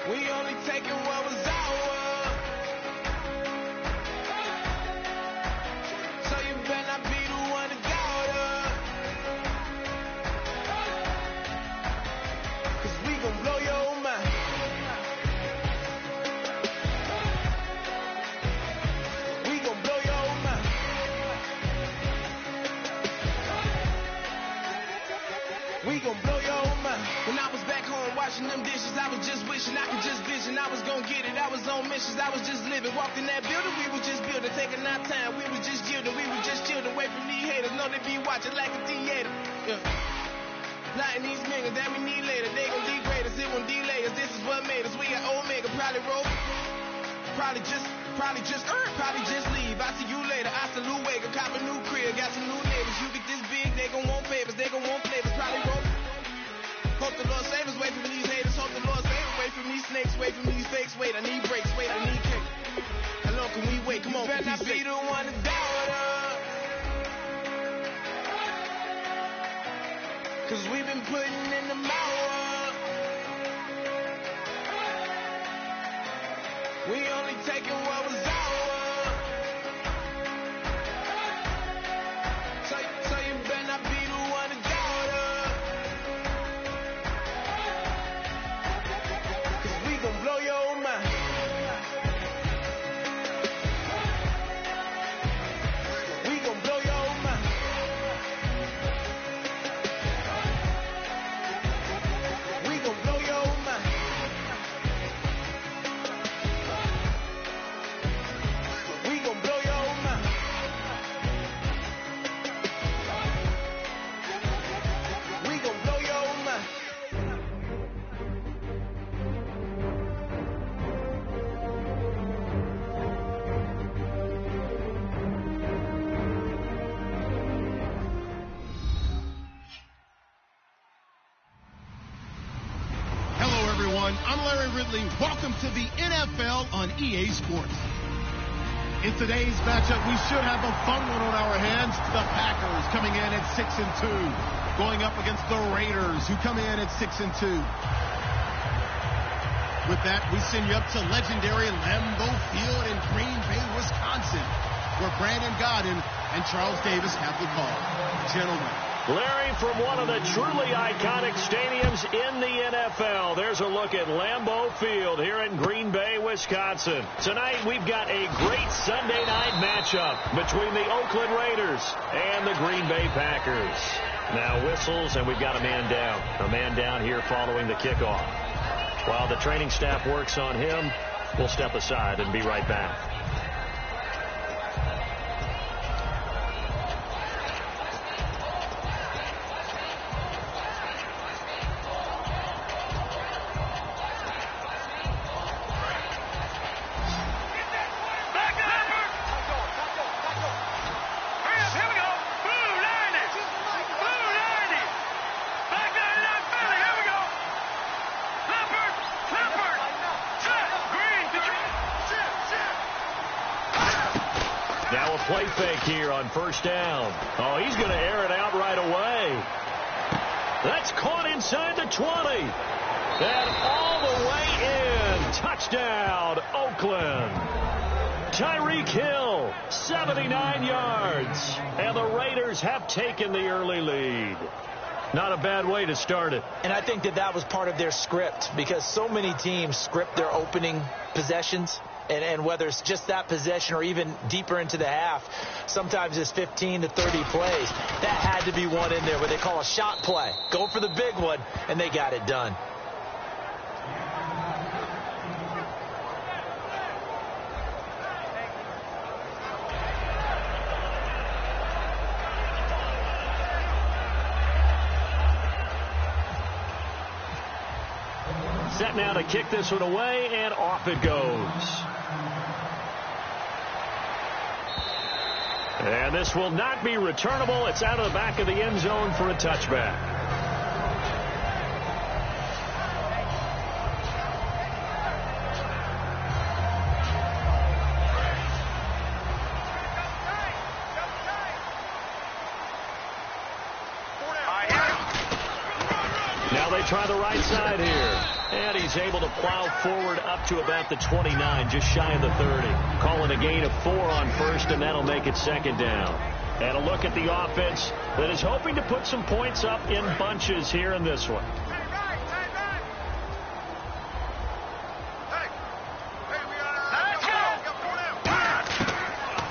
We only taking what was ours. So you better not be the one to doubt us. 'Cause we gon' blow your mind. We gon' blow your mind. We gon' blow your mind. When I was back home washing them dishes, I was just wishing I could just vision. I was gon' get it. I was on missions. I was just living. Walked in that building, we was just building. Taking our time, we was just yielding. We was just chilling. Away from these haters. Know they be watching like a theater. Yeah. Plotting these niggas that we need later. They gon' degrade us. It won't delay us. This is what made us. We got Omega. Probably roll. Probably just leave. I see you later. I salute Wake up. Cop a new crib. Got some new neighbors. You get this big, they gon' want favors. They gon' want flavors. Probably roll. Hope the Lord save us, wait for these haters. Hope the Lord save us, wait for these snakes, wait for these fakes. Wait, I need breaks, wait, I need cake. How long can we wait? Come on, better not be the one to doubt us. 'Cause we've been putting in the hours. We only taking what was ours. So you better not be the one to doubt us. Blow your mind. We gon' blow your mind. We gon' blow your mind. We gon' blow your mind. We gon' blow your mind. I'm Larry Ridley. Welcome to the NFL on EA Sports. In today's matchup, we should have a fun one on our hands. The Packers coming in at 6-2, going up against the Raiders, who come in at 6-2. With that, we send you up to legendary Lambeau Field in Green Bay, Wisconsin, where Brandon Gaudin and Charles Davis have the call. Gentlemen. Larry, from one of the truly iconic stadiums in the NFL, there's a look at Lambeau Field here in Green Bay, Wisconsin. Tonight, we've got a great Sunday night matchup between the Oakland Raiders and the Green Bay Packers. Now whistles, and we've got a man down. A man down here following the kickoff. While the training staff works on him, we'll step aside and be right back. Play fake here on first down. Oh, he's going to air it out right away. That's caught inside the 20. And all the way in. Touchdown, Oakland. Tyreek Hill, 79 yards. And the Raiders have taken the early lead. Not a bad way to start it. And I think that was part of their script, because so many teams script their opening possessions. And whether it's just that possession or even deeper into the half, sometimes it's 15 to 30 plays. That had to be one in there where they call a shot play. Go for the big one, and they got it done. Set now to kick this one away, and off it goes. And this will not be returnable. It's out of the back of the end zone for a touchback. try the right side here. And he's able to plow forward up to about the 29, just shy of the 30. Calling a gain of 4 on first, and that'll make it second down. And a look at the offense that is hoping to put some points up in bunches here in this one.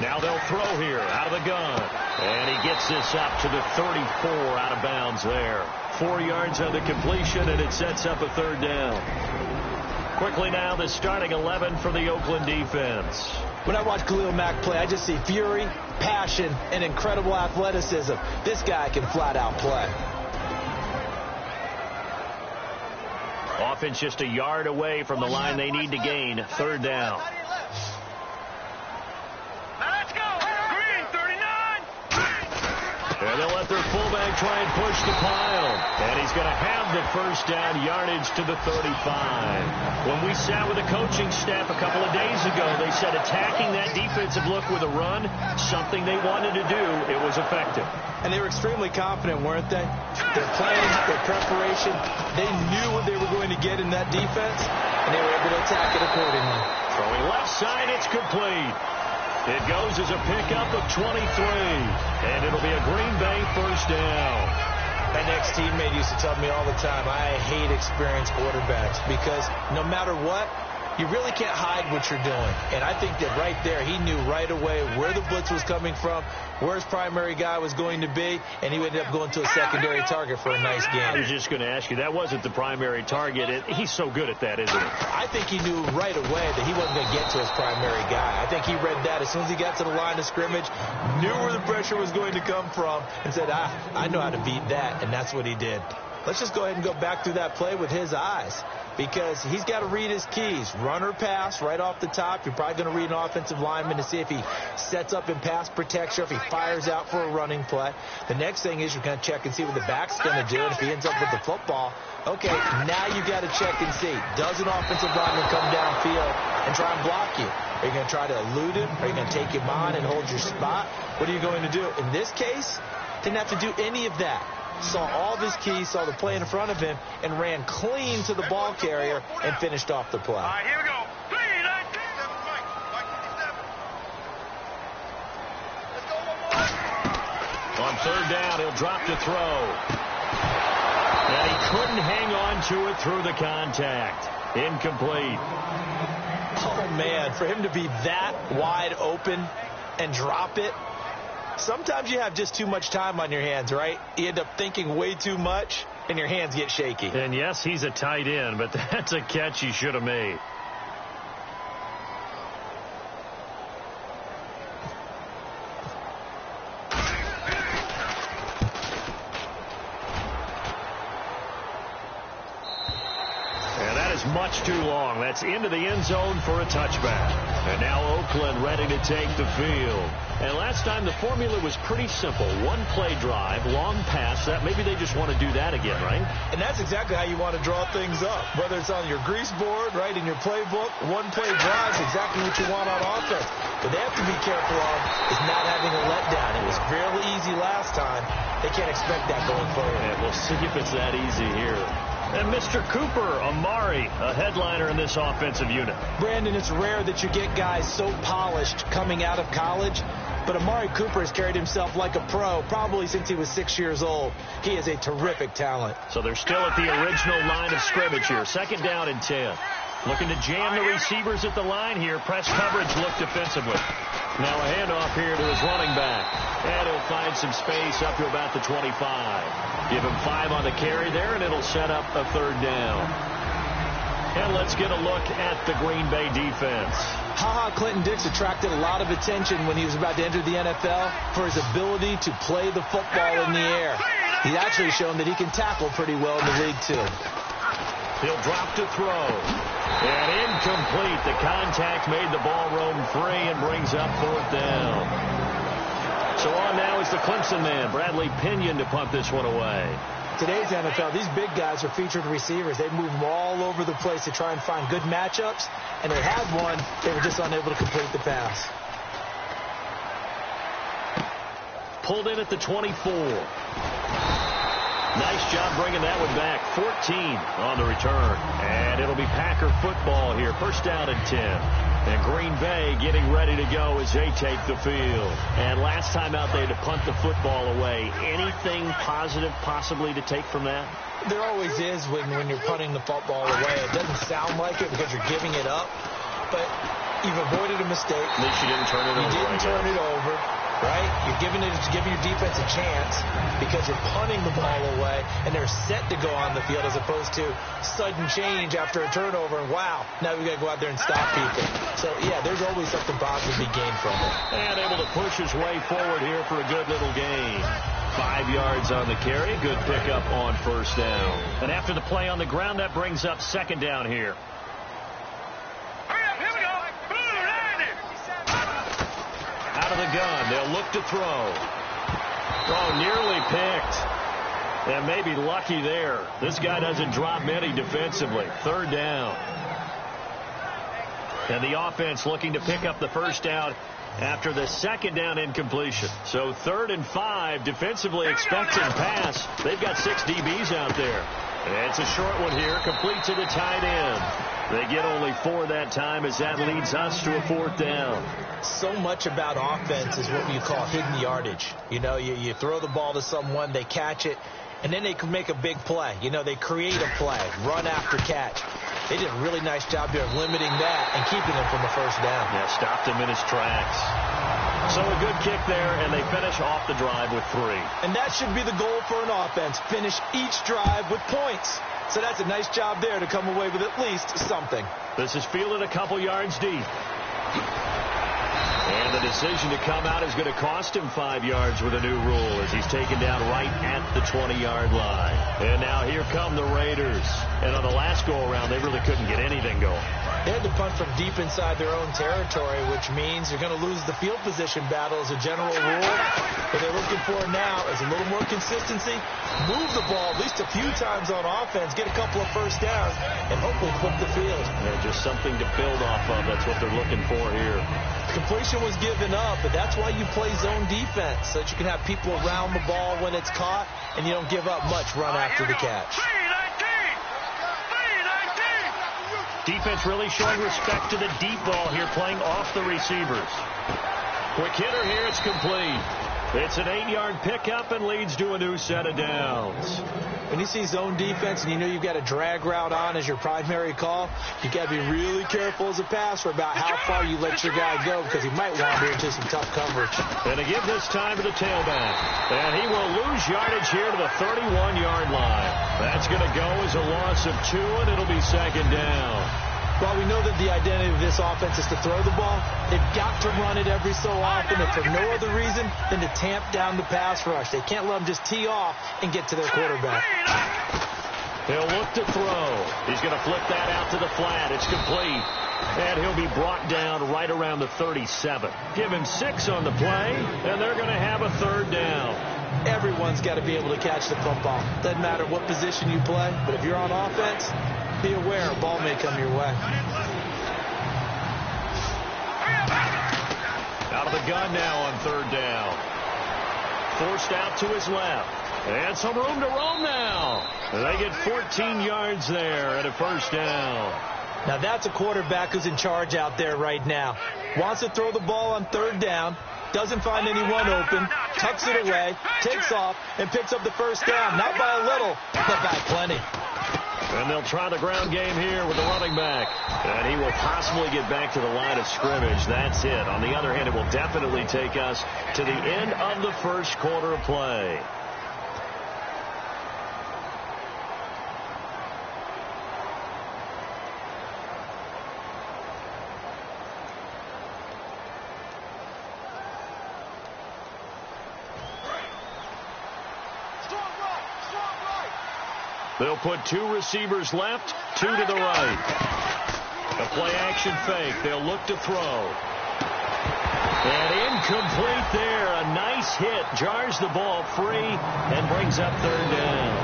Now they'll throw here out of the gun. And he gets this up to the 34 out of bounds there. 4 yards on the completion, and it sets up a third down. Quickly now, the starting 11 for the Oakland defense. When I watch Khalil Mack play, I just see fury, passion, and incredible athleticism. This guy can flat out play. Offense just a yard away from the line they need to gain. Third down. And they'll let their fullback try and push the pile. And he's going to have the first down yardage to the 35. When we sat with the coaching staff a couple of days ago, they said attacking that defensive look with a run, something they wanted to do, it was effective. And they were extremely confident, weren't they? Their plans, their preparation, they knew what they were going to get in that defense, and they were able to attack it accordingly. Throwing left side, it's complete. It goes as a pickup of 23, and it'll be a Green Bay first down. My next teammate used to tell me all the time, I hate experienced quarterbacks because no matter what, you really can't hide what you're doing. And I think that right there, he knew right away where the blitz was coming from, where his primary guy was going to be, and he ended up going to a secondary target for a nice game. I was just going to ask you, that wasn't the primary target. He's so good at that, isn't he? I think he knew right away that he wasn't going to get to his primary guy. I think he read that as soon as he got to the line of scrimmage, knew where the pressure was going to come from, and said, I know how to beat that, and that's what he did. Let's just go ahead and go back through that play with his eyes, because he's got to read his keys. Run or pass right off the top. You're probably going to read an offensive lineman to see if he sets up in pass protection, if he fires out for a running play. The next thing is you're going to check and see what the back's going to do. And if he ends up with the football, okay, now you got to check and see. Does an offensive lineman come downfield and try and block you? Are you going to try to elude him? Are you going to take him on and hold your spot? What are you going to do? In this case, didn't have to do any of that. Saw all of his keys, saw the play in front of him, and ran clean to the ball carrier and finished off the play. All right, here we go. On third down, he'll drop to throw. And he couldn't hang on to it through the contact. Incomplete. Oh, man, for him to be that wide open and drop it, sometimes you have just too much time on your hands, right? You end up thinking way too much, and your hands get shaky. And yes, he's a tight end, but that's a catch he should have made. And that is much too long. That's into the end zone for a touchback. And now Oakland ready to take the field. And last time the formula was pretty simple. One play drive, long pass. That maybe they just want to do that again, right? And that's exactly how you want to draw things up. Whether it's on your grease board, right, in your playbook, one play drive is exactly what you want on offense. What they have to be careful of is not having a letdown. It was fairly easy last time. They can't expect that going forward. And we'll see if it's that easy here. And Mr. Cooper Amari, a headliner in this offensive unit. Brandon, it's rare that you get guys so polished coming out of college, but Amari Cooper has carried himself like a pro probably since he was 6 years old. He is a terrific talent. So they're still at the original line of scrimmage here. Second down and 10. Looking to jam the receivers at the line here. Press coverage look defensively. Now a handoff here to his running back. And he'll find some space up to about the 25. Give him 5 on the carry there, and it'll set up a third down. And let's get a look at the Green Bay defense. Clinton Dix attracted a lot of attention when he was about to enter the NFL for his ability to play the football in the air. He's actually shown that he can tackle pretty well in the league, too. He'll drop to throw. And incomplete. The contact made the ball roam free and brings up fourth down. So on now is the Clemson man, Bradley Pinion, to punt this one away. Today's NFL, these big guys are featured receivers. They move them all over the place to try and find good matchups, and they had one. They were just unable to complete the pass. Pulled in at the 24. Nice job bringing that one back. 14 on the return. And it'll be Packer football here. First down and 10. And Green Bay getting ready to go as they take the field. And last time out, they had to punt the football away. Anything positive possibly to take from that? There always is when you're punting the football away. It doesn't sound like it because you're giving it up, but you've avoided a mistake. At least you didn't turn it over. You didn't turn it over, right? You're giving your defense a chance because you're punting the ball away, and they're set to go on the field as opposed to sudden change after a turnover. And wow, now we got to go out there and stop people. So, yeah, there's always something positive to be gained from it. And able to push his way forward here for a good little gain. 5 yards on the carry. Good pickup on first down. And after the play on the ground, that brings up second down here. Out of the gun. They'll look to throw. Oh, nearly picked. And maybe lucky there. This guy doesn't drop many defensively. Third down. And the offense looking to pick up the first down after the second down incompletion. So 3rd and 5, defensively expecting pass. They've got 6 DBs out there. And it's a short one here, complete to the tight end. They get only 4 that time as that leads us to a 4th down. So much about offense is what you call hidden yardage. You know, you throw the ball to someone, they catch it, and then they can make a big play. You know, they create a play, run after catch. They did a really nice job there of limiting that and keeping him from the first down. Yeah, stopped him in his tracks. So a good kick there, and they finish off the drive with 3. And that should be the goal for an offense, finish each drive with points. So that's a nice job there to come away with at least something. This is fielded a couple yards deep. And the decision to come out is going to cost him 5 yards with a new rule as he's taken down right at the 20-yard line. And now here come the Raiders. And on the last go-around, they really couldn't get anything going. They had to punt from deep inside their own territory, which means you're going to lose the field position battle as a general rule. What they're looking for now is a little more consistency, move the ball at least a few times on offense, get a couple of first downs, and hopefully flip the field. Yeah, just something to build off of. That's what they're looking for here. Completion was given up, but that's why you play zone defense, so that you can have people around the ball when it's caught, and you don't give up much run after the catch. Defense really showing respect to the deep ball here, playing off the receivers. Quick hitter here, it's complete. It's an 8-yard pickup and leads to a new set of downs. When you see zone defense and you know you've got a drag route on as your primary call, you got to be really careful as a passer about how far you let your guy go because he might wander into some tough coverage. And to give this time to the tailback. And he will lose yardage here to the 31-yard line. That's going to go as a loss of 2, and it'll be second down. While we know that the identity of this offense is to throw the ball, they've got to run it every so often, and for no other reason than to tamp down the pass rush. They can't let them just tee off and get to their quarterback. He'll look to throw. He's going to flip that out to the flat. It's complete. And he'll be brought down right around the 37. Give him 6 on the play, and they're going to have a 3rd down. Everyone's got to be able to catch the football. Doesn't matter what position you play, but if you're on offense, be aware a ball may come your way. Out of the gun now on 3rd down. Forced out to his left. And some room to roam now. And they get 14 yards there and a first down. Now that's a quarterback who's in charge out there right now. Wants to throw the ball on 3rd down. Doesn't find anyone open. Tucks it away. Takes off and picks up the first down. Not by a little, but by plenty. And they'll try the ground game here with the running back. And he will possibly get back to the line of scrimmage. That's it. On the other hand, it will definitely take us to the end of the first quarter of play. They'll put 2 receivers left, 2 to the right. A play-action fake. They'll look to throw. And incomplete there. A nice hit. Jars the ball free and brings up 3rd down.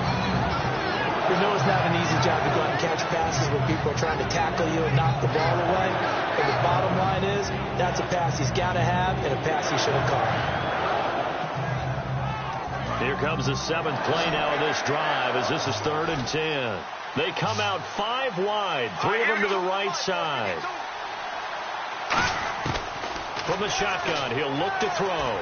We know it's not an easy job to go out and catch passes when people are trying to tackle you and knock the ball away. But the bottom line is that's a pass he's got to have and a pass he should have caught. Here comes the 7th play now of this drive as this is 3rd and 10. They come out 5 wide, 3 of them to the right side. From the shotgun, he'll look to throw.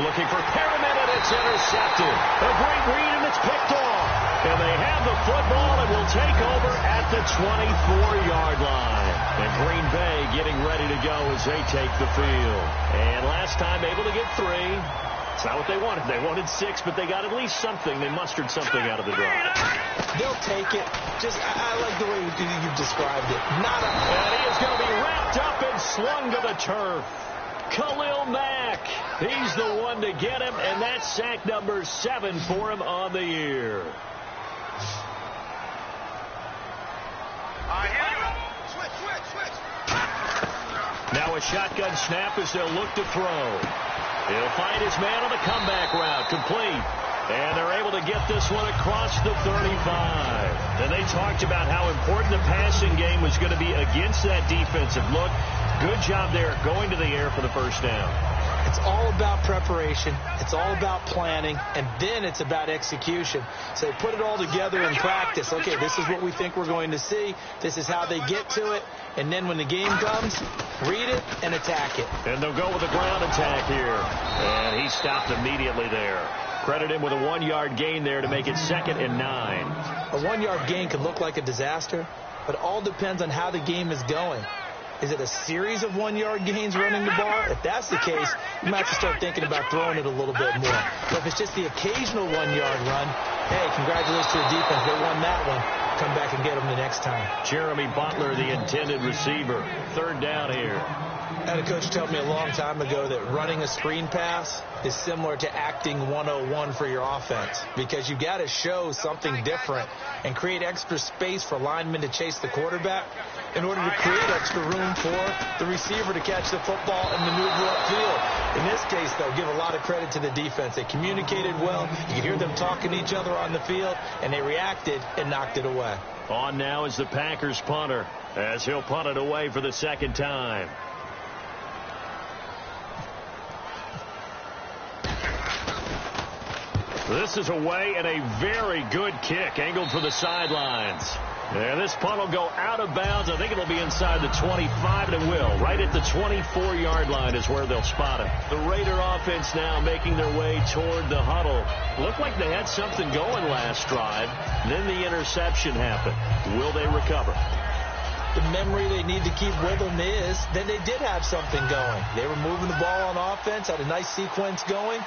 Looking for Perriman, and it's intercepted. A great read, and it's picked off. And they have the football and will take over at the 24-yard line. And Green Bay getting ready to go as they take the field. And last time able to get 3. It's not what they wanted. They wanted 6, but they got at least something. They mustered something out of the drive. They'll take it. I like the way you've described it. And he is going to be wrapped up and slung to the turf. Khalil Mack. He's the one to get him, and that's sack number 7 for him on the year. Now a shotgun snap as they'll look to throw. He'll find his man on the comeback route. Complete. And they're able to get this one across the 35. And they talked about how important the passing game was going to be against that defensive look. Good job there going to the air for the first down. It's all about preparation. It's all about planning. And then it's about execution. So they put it all together in practice. Okay, this is what we think we're going to see. This is how they get to it. And then when the game comes, read it and attack it. And they'll go with a ground attack here. And he stopped immediately there. Credit him with a 1-yard gain there to make it 2nd and 9. A 1-yard gain could look like a disaster, but it all depends on how the game is going. Is it a series of 1-yard gains running the ball? If that's the case, you might have to start thinking about throwing it a little bit more. But if it's just the occasional 1-yard run, hey, congratulations to the defense. They won that one. Come back and get them the next time. Jeremy Butler, the intended receiver. 3rd down here. I had a coach tell me a long time ago that running a screen pass is similar to acting 101 for your offense, because you got to show something different and create extra space for linemen to chase the quarterback in order to create extra room for the receiver to catch the football and maneuver upfield. In this case, though, give a lot of credit to the defense. They communicated well. You could hear them talking to each other on the field, and they reacted and knocked it away. On now is the Packers punter as he'll punt it away for the 2nd time. This is away, and a very good kick angled for the sidelines. And this punt will go out of bounds. I think it'll be inside the 25, and it will. Right at the 24-yard line is where they'll spot him. The Raider offense now making their way toward the huddle. Looked like they had something going last drive. Then the interception happened. Will they recover? The memory they need to keep with them is that they did have something going. They were moving the ball on offense, had a nice sequence going.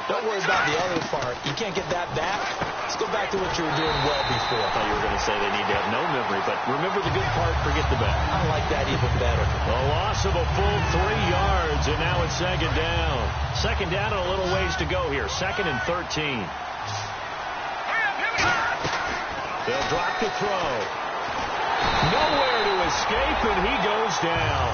Don't worry about the other part. You can't get that back. Let's go back to what you were doing well before. I thought you were going to say they need to have no memory, but remember the good part, forget the bad. I like that even better. A loss of a full 3 yards, and now it's 2nd down. 2nd down and a little ways to go here. 2nd and 13. They'll drop to throw. Nowhere to escape, and he goes down.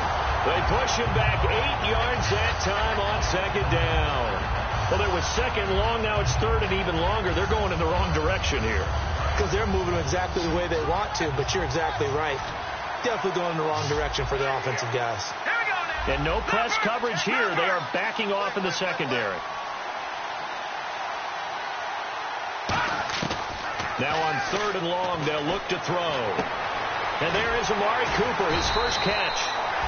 They push him back 8 yards that time on 2nd down. Well, it was 2nd long. Now it's 3rd and even longer. They're going in the wrong direction here. Because they're moving exactly the way they want to, but you're exactly right. Definitely going in the wrong direction for the offensive guys. And no press coverage here. They are backing off in the secondary. Now on 3rd and long, they'll look to throw. And there is Amari Cooper, his first catch.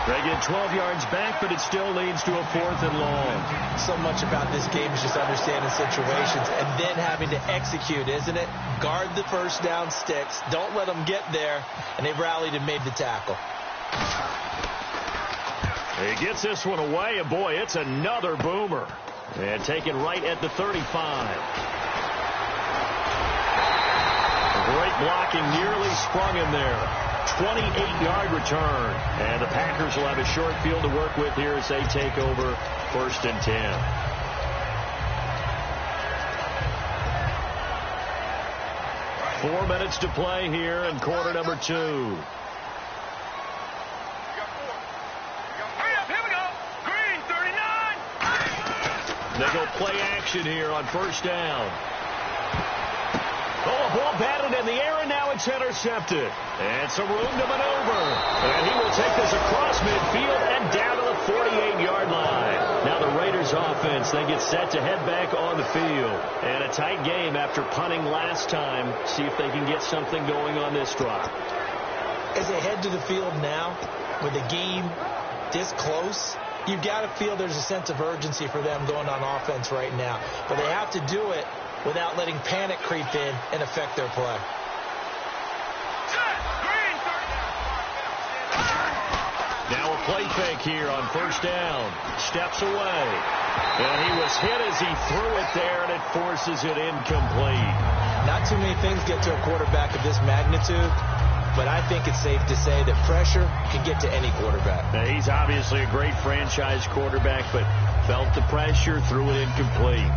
They get 12 yards back, but it still leads to a 4th and long. So much about this game is just understanding situations and then having to execute, isn't it? Guard the first down sticks. Don't let them get there. And they've rallied and made the tackle. He gets this one away, and boy, it's another boomer. And taken right at the 35. Great blocking, nearly sprung him there. 28-yard return. And the Packers will have a short field to work with here as they take over 1st and 10. Four minutes to play here in quarter number 2. Here we go. Green, 39. They go play action here on 1st down. Oh, a ball batted in the air, and now it's intercepted. And some room to maneuver. And he will take this across midfield and down to the 48-yard line. Now the Raiders offense, they get set to head back on the field. And a tight game after punting last time. See if they can get something going on this drive. As they head to the field now, with the game this close, you've got to feel there's a sense of urgency for them going on offense right now. But they have to do it without letting panic creep in and affect their play. Now a play fake here on first down. Steps away. And he was hit as he threw it there, and it forces it incomplete. Not too many things get to a quarterback of this magnitude, but I think it's safe to say that pressure can get to any quarterback. Now, he's obviously a great franchise quarterback, but felt the pressure, threw it incomplete.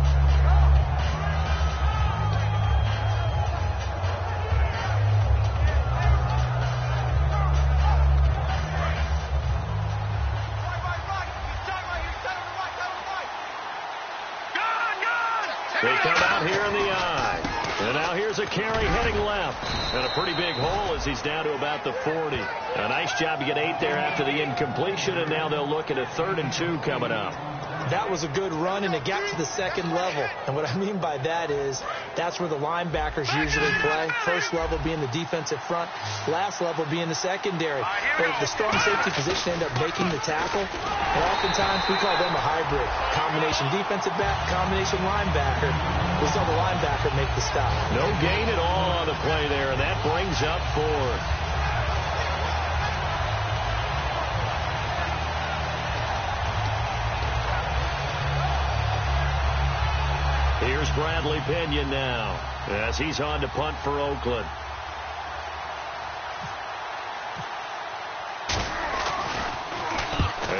They come out here in the eye. And now here's a carry heading left. And a pretty big hole as he's down to about the 40. A nice job to get 8 there after the incompletion, and now they'll look at a 3rd and 2 coming up. That was a good run, and it got to the second level. And what I mean by that is that's where the linebackers usually play. First level being the defensive front, last level being the secondary. But the strong safety position end up making the tackle. And oftentimes we call them a hybrid. Combination defensive back, combination linebacker. We saw the linebacker make the stop. No gain at all on the play there, and that brings up 4. Here's Bradley Pinion now as he's on to punt for Oakland.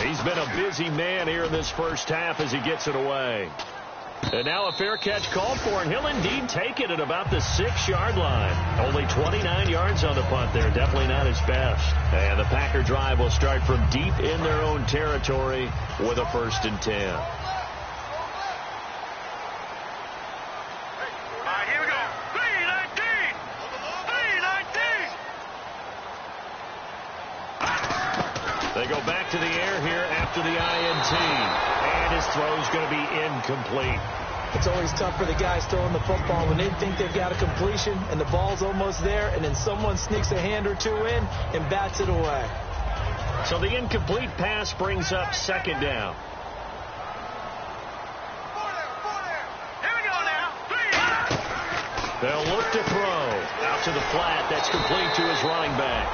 He's been a busy man here in this first half as he gets it away. And now a fair catch called for, and he'll indeed take it at about the 6-yard line. Only 29 yards on the punt there. Definitely not his best. And the Packer drive will start from deep in their own territory with a 1st and 10. They go back to the air here after the INT. And his throw's going to be incomplete. It's always tough for the guys throwing the football when they think they've got a completion and the ball's almost there, and then someone sneaks a hand or two in and bats it away. So the incomplete pass brings up 2nd down. They'll look to throw. Out to the flat. That's complete to his running back.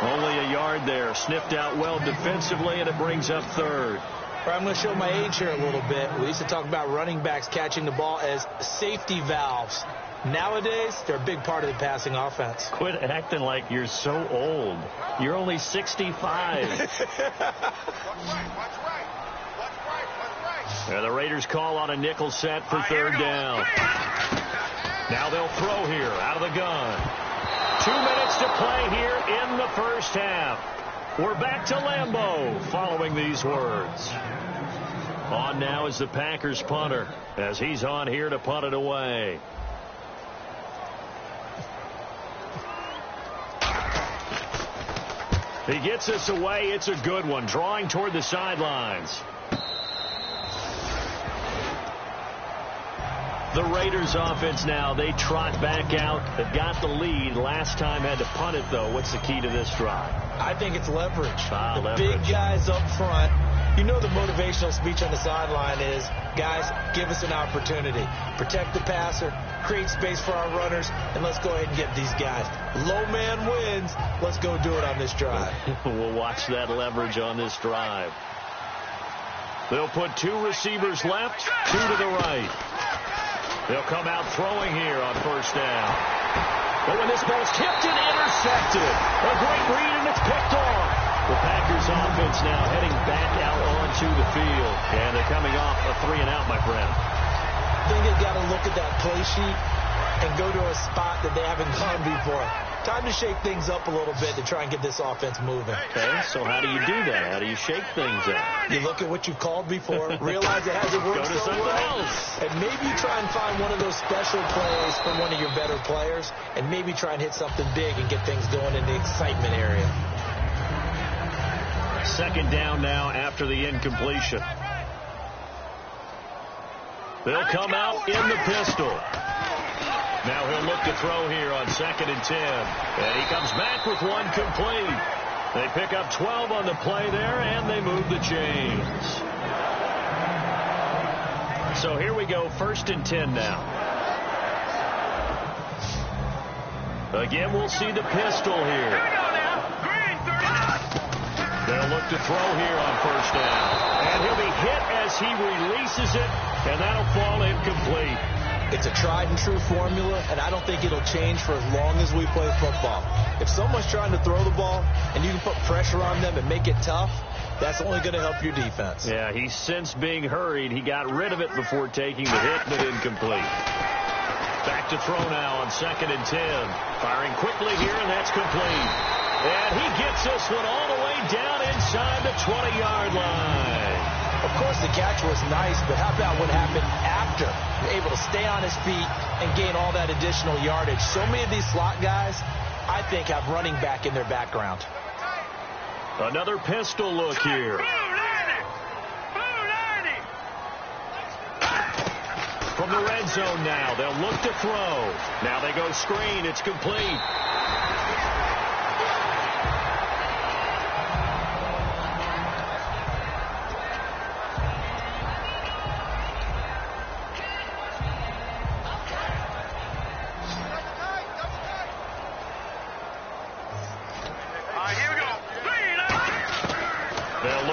Only a yard there. Sniffed out well defensively, and it brings up 3rd. I'm going to show my age here a little bit. We used to talk about running backs catching the ball as safety valves. Nowadays, they're a big part of the passing offense. Quit acting like you're so old. You're only 65. And the Raiders call on a nickel set for 3rd down. Now they'll throw here out of the gun. 2 minutes to play here in the first half. We're back to Lambeau following these words. On now is the Packers punter as he's on here to punt it away. He gets this away. It's a good one. Drawing toward the sidelines. The Raiders offense now, they trot back out. They've got the lead. Last time had to punt it, though. What's the key to this drive? I think it's leverage. Leverage. Big guys up front. You know the motivational speech on the sideline is, guys, give us an opportunity. Protect the passer, create space for our runners, and let's go ahead and get these guys. Low man wins. Let's go do it on this drive. We'll watch that leverage on this drive. They'll put 2 receivers left, 2 to the right. They'll come out throwing here on first down. But when this ball's tipped and intercepted, a great read, and it's picked off. The Packers offense now heading back out onto the field. And they're coming off a 3-and-out, my friend. I think they've got to look at that play sheet and go to a spot that they haven't gone before. time to shake things up a little bit to try and get this offense moving. Okay, so how do you do that? How do you shake things up? You look at what you've called before, realize it hasn't worked Go to so something well, else. and maybe try and find one of those special plays from one of your better players, and maybe try and hit something big and get things going in the excitement area. Second down now after the incompletion. They'll come out in the pistol. Now he'll look to throw here on 2nd and 10. And he comes back with one complete. They pick up 12 on the play there, and they move the chains. So here we go, 1st and 10 now. Again, we'll see the pistol here. They'll look to throw here on 1st down. And he'll be hit as he releases it, and that'll fall incomplete. It's a tried-and-true formula, and I don't think it'll change for as long as we play football. If someone's trying to throw the ball, and you can put pressure on them and make it tough, that's only going to help your defense. Yeah, he's since being hurried. He got rid of it before taking the hit, but incomplete. Back to throw now on 2nd and 10. Firing quickly here, and that's complete. And he gets this one all the way down inside the 20-yard line. Of course, the catch was nice, but how about what happened after? Able to stay on his feet and gain all that additional yardage. So many of these slot guys, I think, have running back in their background. Another pistol look here. From the red zone now, they'll look to throw. Now they go screen. It's complete.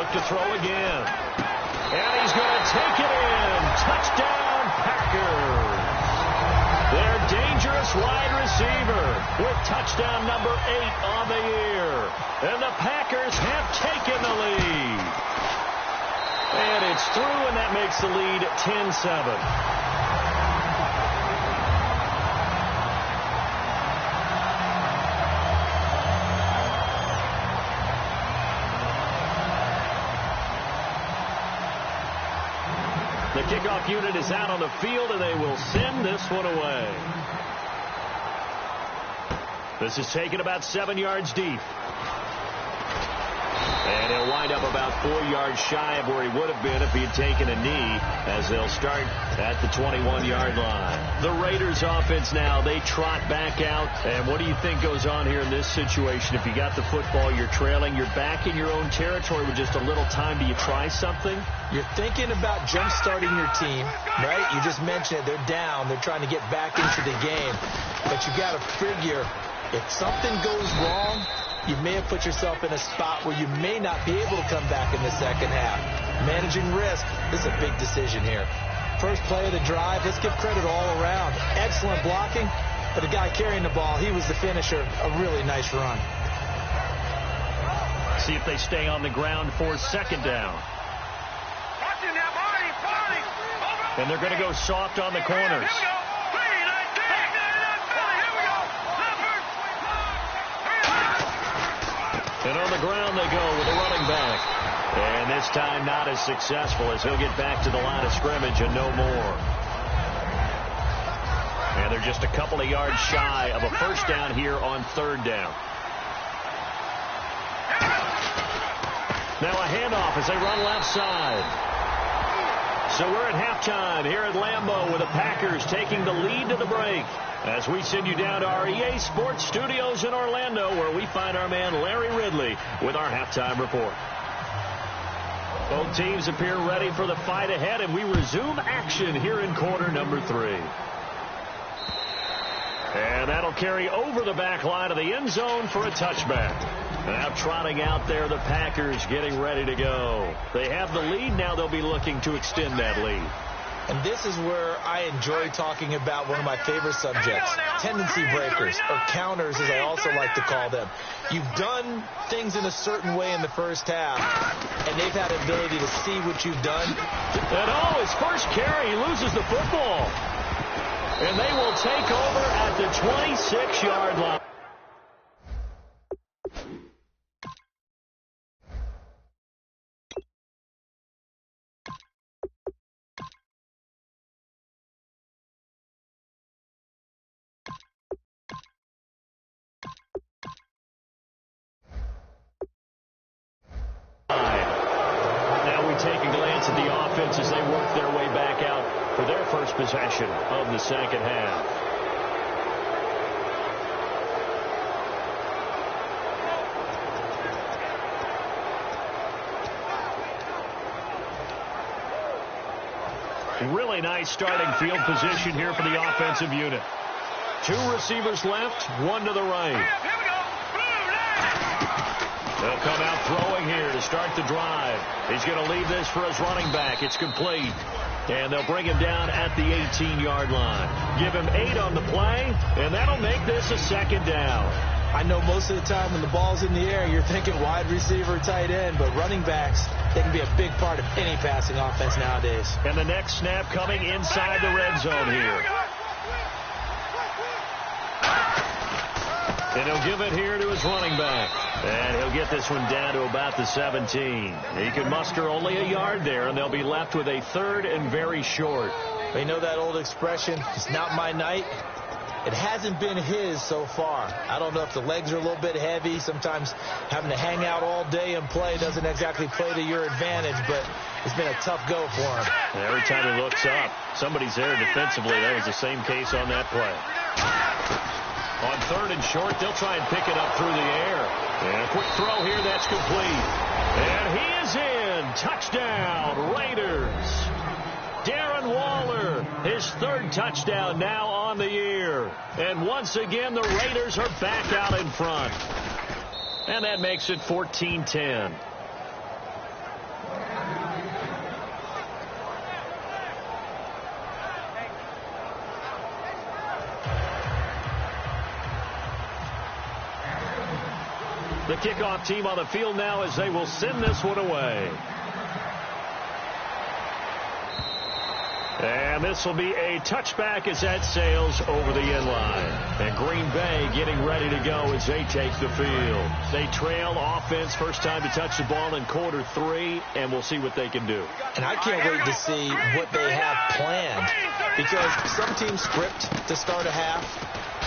To throw again. And he's going to take it in. Touchdown, Packers. Their dangerous wide receiver with touchdown number 8 on the year. And the Packers have taken the lead. And it's through, and that makes the lead 10-7. The kickoff unit is out on the field, and they will send this one away. This is taken about 7 yards deep. And he'll wind up about 4 yards shy of where he would have been if he had taken a knee, as they'll start at the 21-yard line. The Raiders offense now, they trot back out. And what do you think goes on here in this situation? If you got the football, you're trailing, you're back in your own territory with just a little time. Do you try something? You're thinking about jump-starting your team, right? You just mentioned it. They're down. They're trying to get back into the game. But you got to figure, if something goes wrong, you may have put yourself in a spot where you may not be able to come back in the second half. Managing risk, this is a big decision here. First play of the drive, let's give credit all around. Excellent blocking, but the guy carrying the ball, he was the finisher. A really nice run. See if they stay on the ground for 2nd down. And they're going to go soft on the corners. And on the ground they go with a running back. And this time not as successful, as he'll get back to the line of scrimmage and no more. And they're just a couple of yards shy of a 1st down here on 3rd down. Now a handoff as they run left side. So we're at halftime here at Lambeau with the Packers taking the lead to the break. As we send you down to our EA Sports Studios in Orlando, where we find our man Larry Ridley with our halftime report. Both teams appear ready for the fight ahead, and we resume action here in quarter number 3. And that'll carry over the back line of the end zone for a touchback. Now trotting out there, the Packers getting ready to go. They have the lead. Now they'll be looking to extend that lead. And this is where I enjoy talking about one of my favorite subjects, tendency breakers, or counters as I also like to call them. You've done things in a certain way in the first half, and they've had the ability to see what you've done. And his first carry, he loses the football. And they will take over at the 26-yard line. offense as they work their way back out for their first possession of the second half. Really nice starting field position here for the offensive unit. 2 receivers left, 1 to the right. They'll come out throwing here to start the drive. He's going to leave this for his running back. It's complete. And they'll bring him down at the 18-yard line. Give him 8 on the play, and that'll make this a second down. I know most of the time when the ball's in the air, you're thinking wide receiver, tight end, but running backs, they can be a big part of any passing offense nowadays. And the next snap coming inside the red zone here. And he'll give it here to his running back. And he'll get this one down to about the 17. He can muster only a yard there, and they'll be left with a 3rd and very short. You know that old expression, it's not my night. It hasn't been his so far. I don't know if the legs are a little bit heavy. Sometimes having to hang out all day and play doesn't exactly play to your advantage, but it's been a tough go for him. And every time he looks up, somebody's there defensively. That was the same case on that play. On 3rd and short, they'll try and pick it up through the air. And a quick throw here, that's complete. And he is in. Touchdown, Raiders. Darren Waller, his 3rd touchdown now on the year. And once again, the Raiders are back out in front. And that makes it 14-10. The kickoff team on the field now as they will send this one away. And this will be a touchback as that sails over the end line. And Green Bay getting ready to go as they take the field. They trail offense, first time to touch the ball in quarter 3, and we'll see what they can do. And I can't wait to see what they have planned, because some teams script to start a half.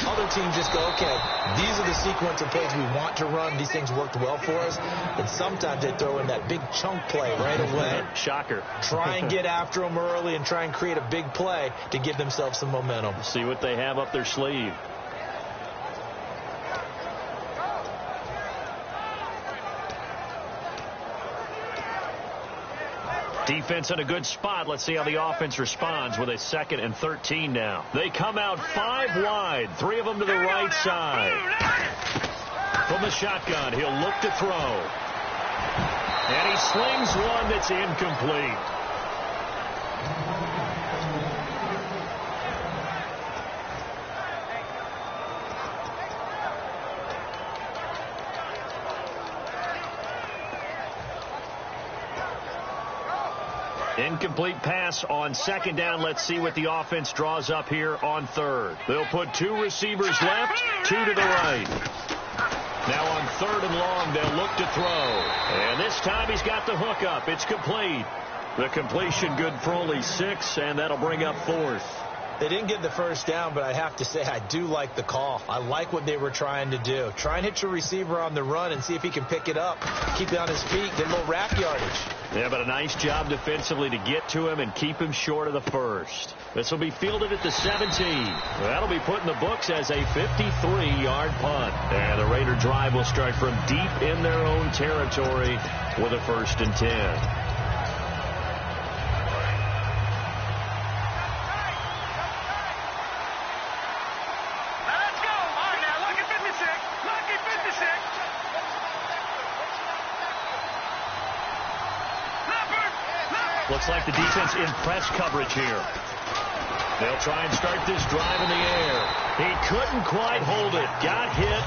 Other teams just go, okay, these are the sequence of plays we want to run. These things worked well for us. And sometimes they throw in that big chunk play right away. Shocker. Try and get after them early and try and create a big play to give themselves some momentum. See what they have up their sleeve. Defense in a good spot. Let's see how the offense responds with a 2nd and 13 now. They come out 5 wide, 3 of them to the right side. From the shotgun, he'll look to throw. And he slings one that's incomplete. Incomplete pass on 2nd down. Let's see what the offense draws up here on 3rd. They'll put 2 receivers left, 2 to the right. Now on 3rd and long, they'll look to throw. And this time he's got the hook up. It's complete. The completion good for only 6, and that'll bring up 4th. They didn't get the first down, but I have to say I do like the call. I like what they were trying to do. Try and hit your receiver on the run and see if he can pick it up, keep it on his feet, get a little rack yardage. Yeah, but a nice job defensively to get to him and keep him short of the first. This will be fielded at the 17. That'll be put in the books as a 53-yard punt. And the Raider drive will start from deep in their own territory with a 1st and 10. Looks like the defense in press coverage here. They'll try and start this drive in the air. He couldn't quite hold it. Got hit.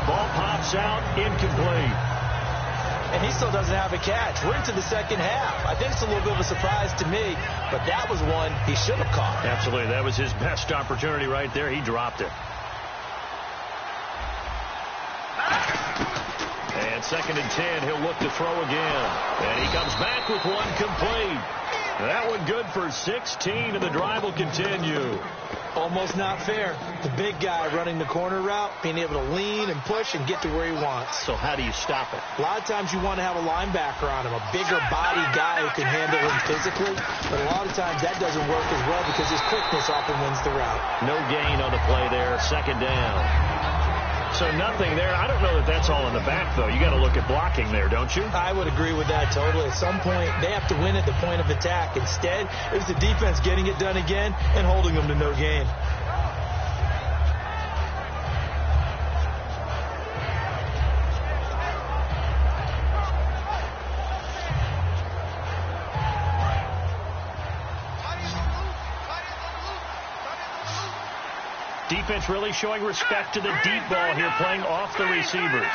Ball pops out. Incomplete. And he still doesn't have a catch. We're into the second half. I think it's a little bit of a surprise to me, but that was one he should have caught. Absolutely. That was his best opportunity right there. He dropped it. And 2nd and 10, he'll look to throw again. And he comes back with one complete. That one good for 16, and the drive will continue. Almost not fair. The big guy running the corner route, being able to lean and push and get to where he wants. So how do you stop it? A lot of times you want to have a linebacker on him, a bigger body guy who can handle him physically. But a lot of times that doesn't work as well because his quickness often wins the route. No gain on the play there, second down. So nothing there. I don't know that that's all in the back, though. You got to look at blocking there, don't you? I would agree with that totally. At some point, they have to win at the point of attack. Instead, it was the defense getting it done again and holding them to no gain. Defense really showing respect to the deep ball here, playing off the receivers.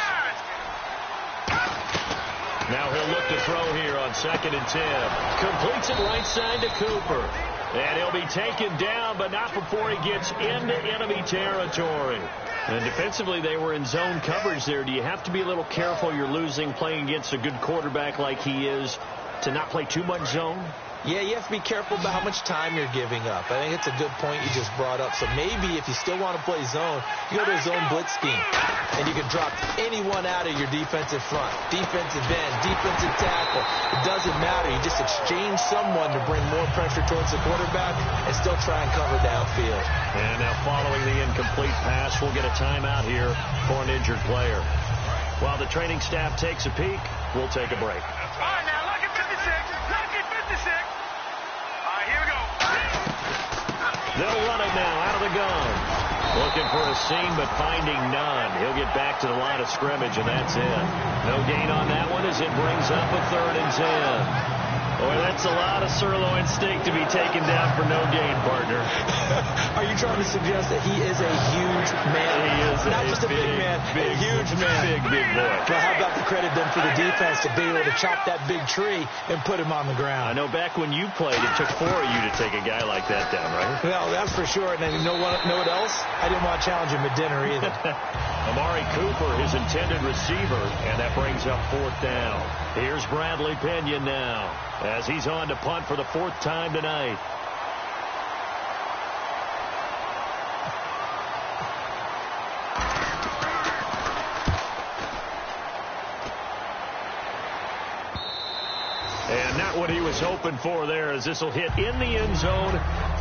Now he'll look to throw here on 2nd and 10. Completes it right side to Cooper. And he'll be taken down, but not before he gets into enemy territory. And defensively, they were in zone coverage there. Do you have to be a little careful? You're losing, playing against a good quarterback like he is, to not play too much zone? Yeah, you have to be careful about how much time you're giving up. I think it's a good point you just brought up. So maybe if you still want to play zone, you go to a zone blitz scheme. And you can drop anyone out of your defensive front. Defensive end, defensive tackle. It doesn't matter. You just exchange someone to bring more pressure towards the quarterback and still try and cover downfield. And now following the incomplete pass, we'll get a timeout here for an injured player. While the training staff takes a peek, we'll take a break. All right, now look at 56. Look at 56. All right, here we go. They'll run it now out of the gun. Looking for a seam, but finding none. He'll get back to the line of scrimmage, and that's it. No gain on that one as it brings up a 3rd and 10. Boy, that's a lot of sirloin steak to be taken down for no gain, partner. Are you trying to suggest that he is a huge man? He is not just a big man, a huge man. Big boy. Well, how about the credit then for the defense to be able to chop that big tree and put him on the ground? I know back when you played, it took 4 of you to take a guy like that down, right? Well, that's for sure. And then you know what else? I didn't want to challenge him at dinner either. Amari Cooper, his intended receiver, and that brings up 4th down. Here's Bradley Pinion now, as he's on to punt for the 4th time tonight. And not what he was hoping for there, as this will hit in the end zone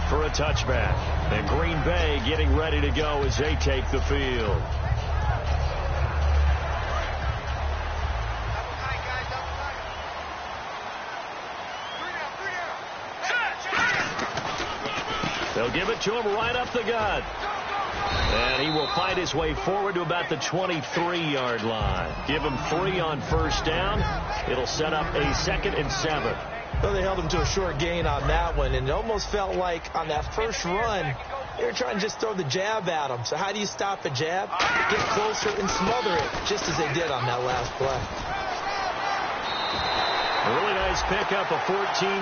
for a touchback. And Green Bay getting ready to go as they take the field. They'll give it to him right up the gut. And he will fight his way forward to about the 23-yard line. Give him 3 on 1st down. It'll set up a 2nd and 7. Well, they held him to a short gain on that one, and it almost felt like on that first run, they were trying to just throw the jab at him. So how do you stop a jab? Get closer and smother it, just as they did on that last play. A really nice pickup of 14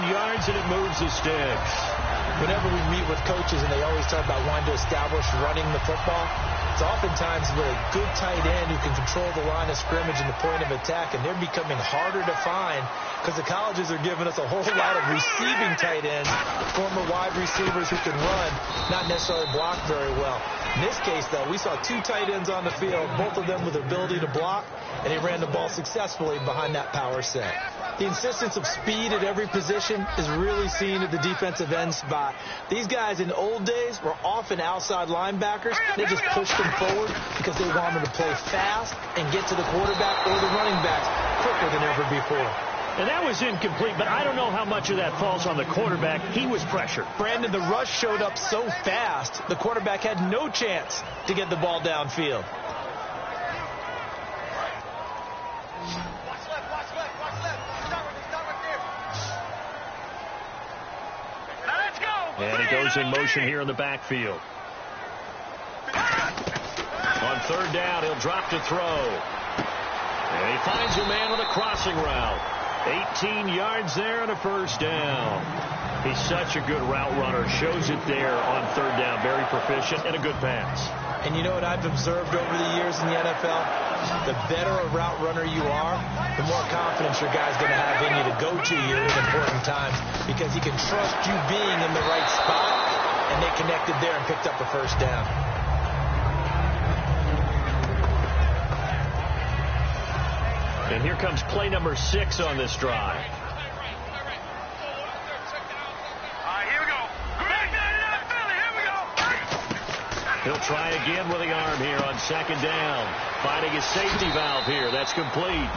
yards, and it moves the sticks. Whenever we meet with coaches and they always talk about wanting to establish running the football, it's oftentimes with a good tight end who can control the line of scrimmage and the point of attack, and they're becoming harder to find because the colleges are giving us a whole lot of receiving tight ends, former wide receivers who can run, not necessarily block very well. In this case, though, we saw 2 tight ends on the field, both of them with the ability to block, and he ran the ball successfully behind that power set. The insistence of speed at every position is really seen at the defensive end spot. These guys in the old days were often outside linebackers. They just pushed them forward because they wanted to play fast and get to the quarterback or the running backs quicker than ever before. And that was incomplete, but I don't know how much of that falls on the quarterback. He was pressured. Brandon, the rush showed up so fast, the quarterback had no chance to get the ball downfield. And he goes in motion here in the backfield. On 3rd down, he'll drop to throw. And he finds a man on the crossing route. 18 yards there and a 1st down. He's such a good route runner. Shows it there on third down. Very proficient and a good pass. And you know what I've observed over the years in the NFL? The better a route runner you are, the more confidence your guy's going to have in you to go to you at important times, because he can trust you being in the right spot, and they connected there and picked up a first down. And here comes play number 6 on this drive. He'll try again with the arm here on second down. Finding his safety valve here. That's complete.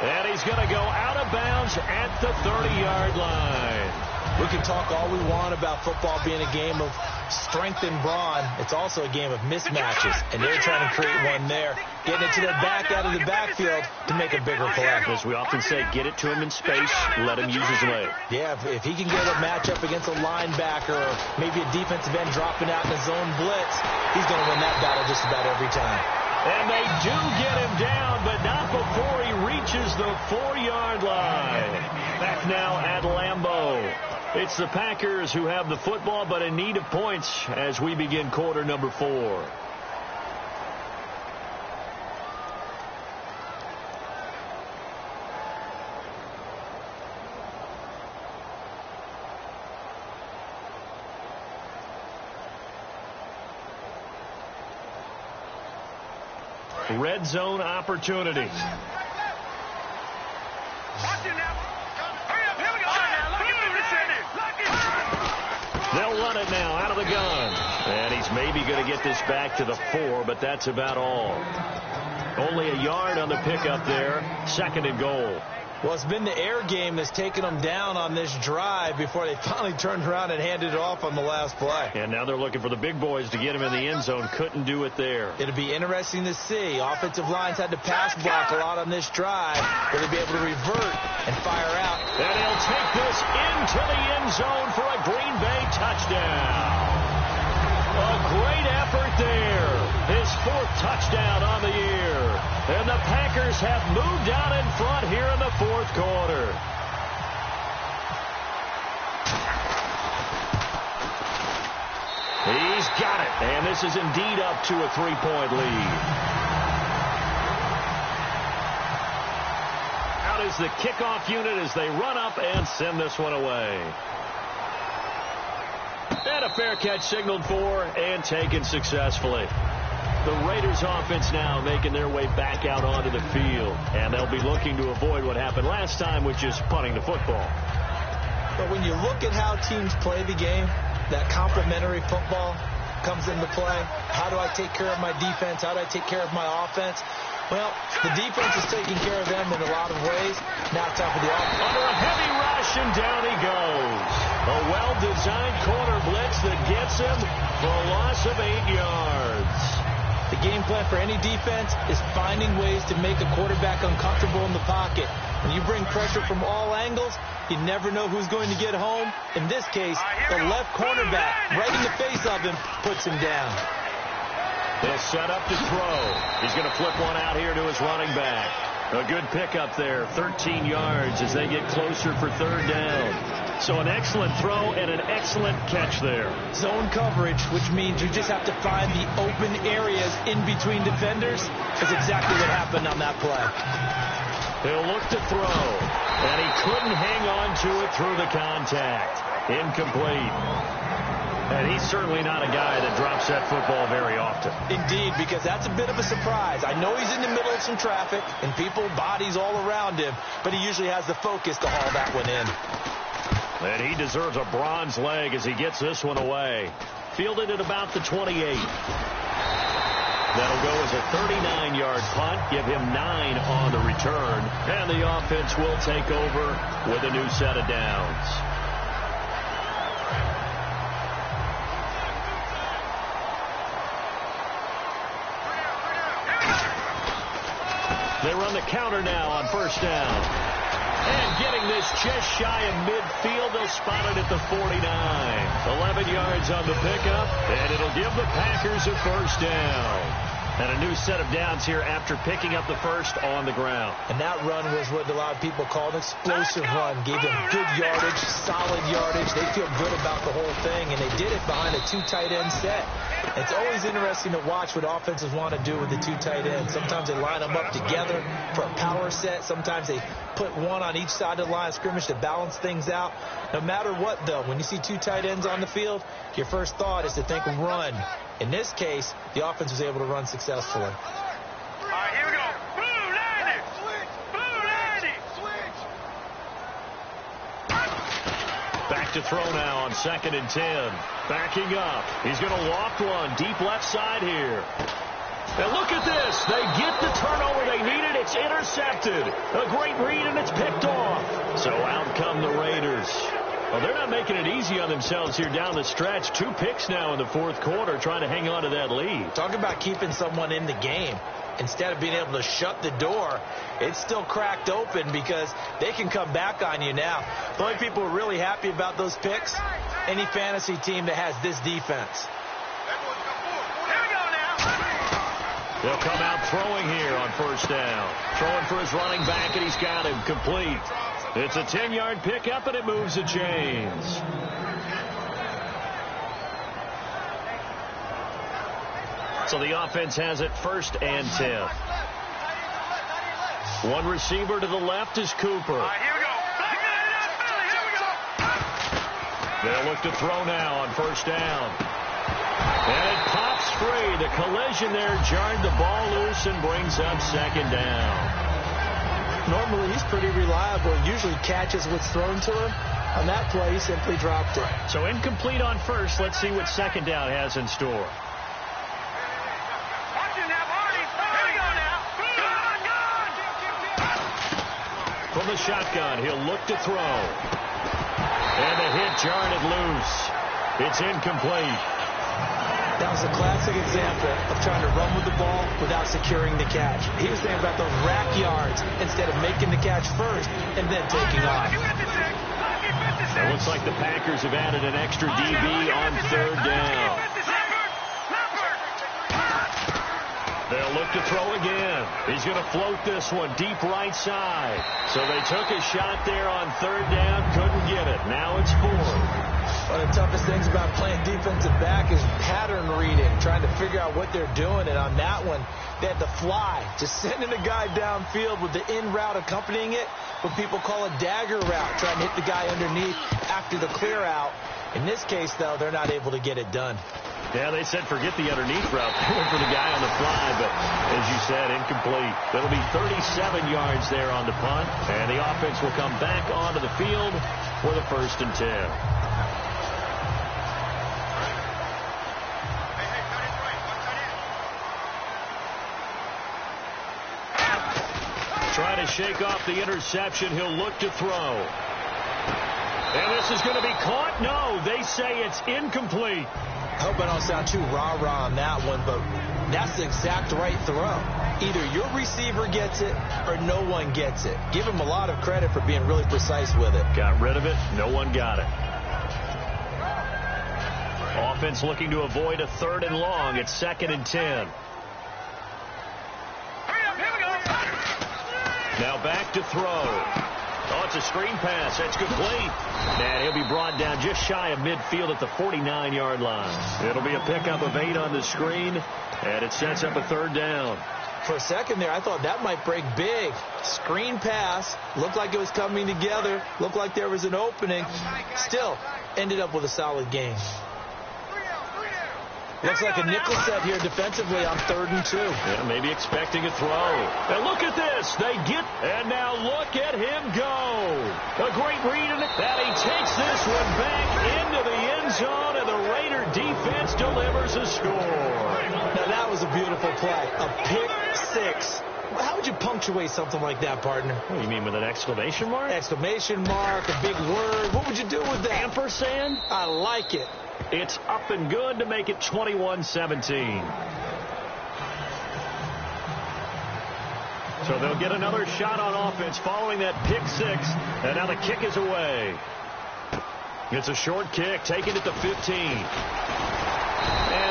And he's going to go out of bounds at the 30-yard line. We can talk all we want about football being a game of strength and brawn. It's also a game of mismatches, and they're trying to create one there. Getting it to their back out of the backfield to make a bigger play. As we often say, get it to him in space, let him use his leg. Yeah, if he can get a matchup against a linebacker or maybe a defensive end dropping out in a zone blitz, he's going to win that battle just about every time. And they do get him down, but not before he reaches the 4-yard line. Back now at Lambeau. It's the Packers who have the football, but in need of points as we begin quarter number 4. Red zone opportunity. They'll run it now out of the gun. And he's maybe going to get this back to the 4, but that's about all. Only a yard on the pickup there. 2nd and goal. Well, it's been the air game that's taken them down on this drive before they finally turned around and handed it off on the last play. And now they're looking for the big boys to get him in the end zone. Couldn't do it there. It'll be interesting to see. Offensive lines had to pass block a lot on this drive. Will they be able to revert and fire out? And he'll take this into the end zone for a Green Bay touchdown. A great effort there. His 4th touchdown on the year. And the Packers have moved out in front here in the 4th quarter. He's got it. And this is indeed up to a 3-point lead. Out is the kickoff unit as they run up and send this one away. And a fair catch signaled for and taken successfully. The Raiders offense now making their way back out onto the field. And they'll be looking to avoid what happened last time, which is punting the football. But when you look at how teams play the game, that complementary football comes into play. How do I take care of my defense? How do I take care of my offense? Well, the defense is taking care of them in a lot of ways. Now it's time for the offense. Under a heavy rush, and down he goes. A well-designed corner blitz that gets him for a loss of 8 yards. The game plan for any defense is finding ways to make a quarterback uncomfortable in the pocket. When you bring pressure from all angles, you never know who's going to get home. In this case, the left cornerback, right in the face of him, puts him down. They'll set up to throw. He's going to flip one out here to his running back. A good pickup there, 13 yards as they get closer for 3rd down. So an excellent throw and an excellent catch there. Zone coverage, which means you just have to find the open areas in between defenders, is exactly what happened on that play. He'll look to throw, and he couldn't hang on to it through the contact. Incomplete. And he's certainly not a guy that drops that football very often. Indeed, because that's a bit of a surprise. I know he's in the middle of some traffic and people, bodies all around him, but he usually has the focus to haul that one in. And he deserves a bronze leg as he gets this one away. Fielded at about the 28. That'll go as a 39-yard punt, give him 9 on the return, and the offense will take over with a new set of downs. They run the counter now on 1st down. And getting this just shy of midfield, they'll spot it at the 49. 11 yards on the pickup, and it'll give the Packers a 1st down. And a new set of downs here after picking up the first on the ground. And that run was what a lot of people call an explosive run. Gave them good yardage, solid yardage. They feel good about the whole thing, and they did it behind a 2 tight end set. It's always interesting to watch what offenses want to do with the 2 tight ends. Sometimes they line them up together for a power set. Sometimes they put one on each side of the line of scrimmage to balance things out. No matter what, though, when you see 2 tight ends on the field, your first thought is to think run. In this case, the offense was able to run successfully. All right, here we go. Boom, Landy. Boom, Landy. Back to throw now on 2nd and 10. Backing up. He's going to loft one deep left side here. And look at this. They get the turnover they needed. It's intercepted. A great read, and it's picked off. So out come the Raiders. Well, they're not making it easy on themselves here down the stretch. 2 picks now in the 4th quarter, trying to hang on to that lead. Talk about keeping someone in the game. Instead of being able to shut the door, it's still cracked open because they can come back on you now. The only people who are really happy about those picks, any fantasy team that has this defense. They'll come out throwing here on 1st down. Throwing for his running back, and he's got him complete. It's a 10-yard pickup, and it moves the chains. So the offense has it 1st and 10. One receiver to the left is Cooper. All right, here we go. Here we go. They'll look to throw now on 1st down. And it pops free. The collision there jarred the ball loose and brings up 2nd down. Normally, he's pretty reliable. Usually catches what's thrown to him. On that play, he simply dropped it. So incomplete on 1st. Let's see what 2nd down has in store. Watch it now, Barney. Here we go now. Gun. From the shotgun, he'll look to throw. And the hit jarred it loose. It's incomplete. That was a classic example of trying to run with the ball without securing the catch. He was thinking about those rack yards instead of making the catch first and then taking off. It looks like the Packers have added an extra DB on 3rd down. They'll look to throw again. He's going to float this one deep right side. So they took a shot there on 3rd down, couldn't get it. Now it's 4th. One of the toughest things about playing defensive back is pattern reading, trying to figure out what they're doing. And on that one, they had to fly, just sending a guy downfield with the in route accompanying it, what people call a dagger route, trying to hit the guy underneath after the clear out. In this case, though, they're not able to get it done. Yeah, they said forget the underneath route. They went for the guy on the fly, but as you said, incomplete. That'll be 37 yards there on the punt, and the offense will come back onto the field for the 1st and 10. Trying to shake off the interception. He'll look to throw. And this is going to be caught. No, they say it's incomplete. I hope I don't sound too rah-rah on that one, but that's the exact right throw. Either your receiver gets it or no one gets it. Give him a lot of credit for being really precise with it. Got rid of it. No one got it. Offense looking to avoid a 3rd and long. It's 2nd and 10. Now back to throw. Oh, it's a screen pass. That's complete. And he'll be brought down just shy of midfield at the 49-yard line. It'll be a pickup of 8 on the screen, and it sets up a 3rd down. For a second there, I thought that might break big. Screen pass. Looked like it was coming together. Looked like there was an opening. Still, ended up with a solid game. Looks like a nickel set here defensively on 3rd and 2. Yeah, maybe expecting a throw. And look at this. They get, and now look at him go. A great read in it. And he takes this one back into the end zone, and the Raider defense delivers a score. Now that was a beautiful play. A pick 6. How would you punctuate something like that, partner? What do you mean, with an exclamation mark? Exclamation mark, a big word. What would you do with that? Ampersand? I like it. It's up and good to make it 21-17. So they'll get another shot on offense following that pick 6. And now the kick is away. It's a short kick, taken at the 15. And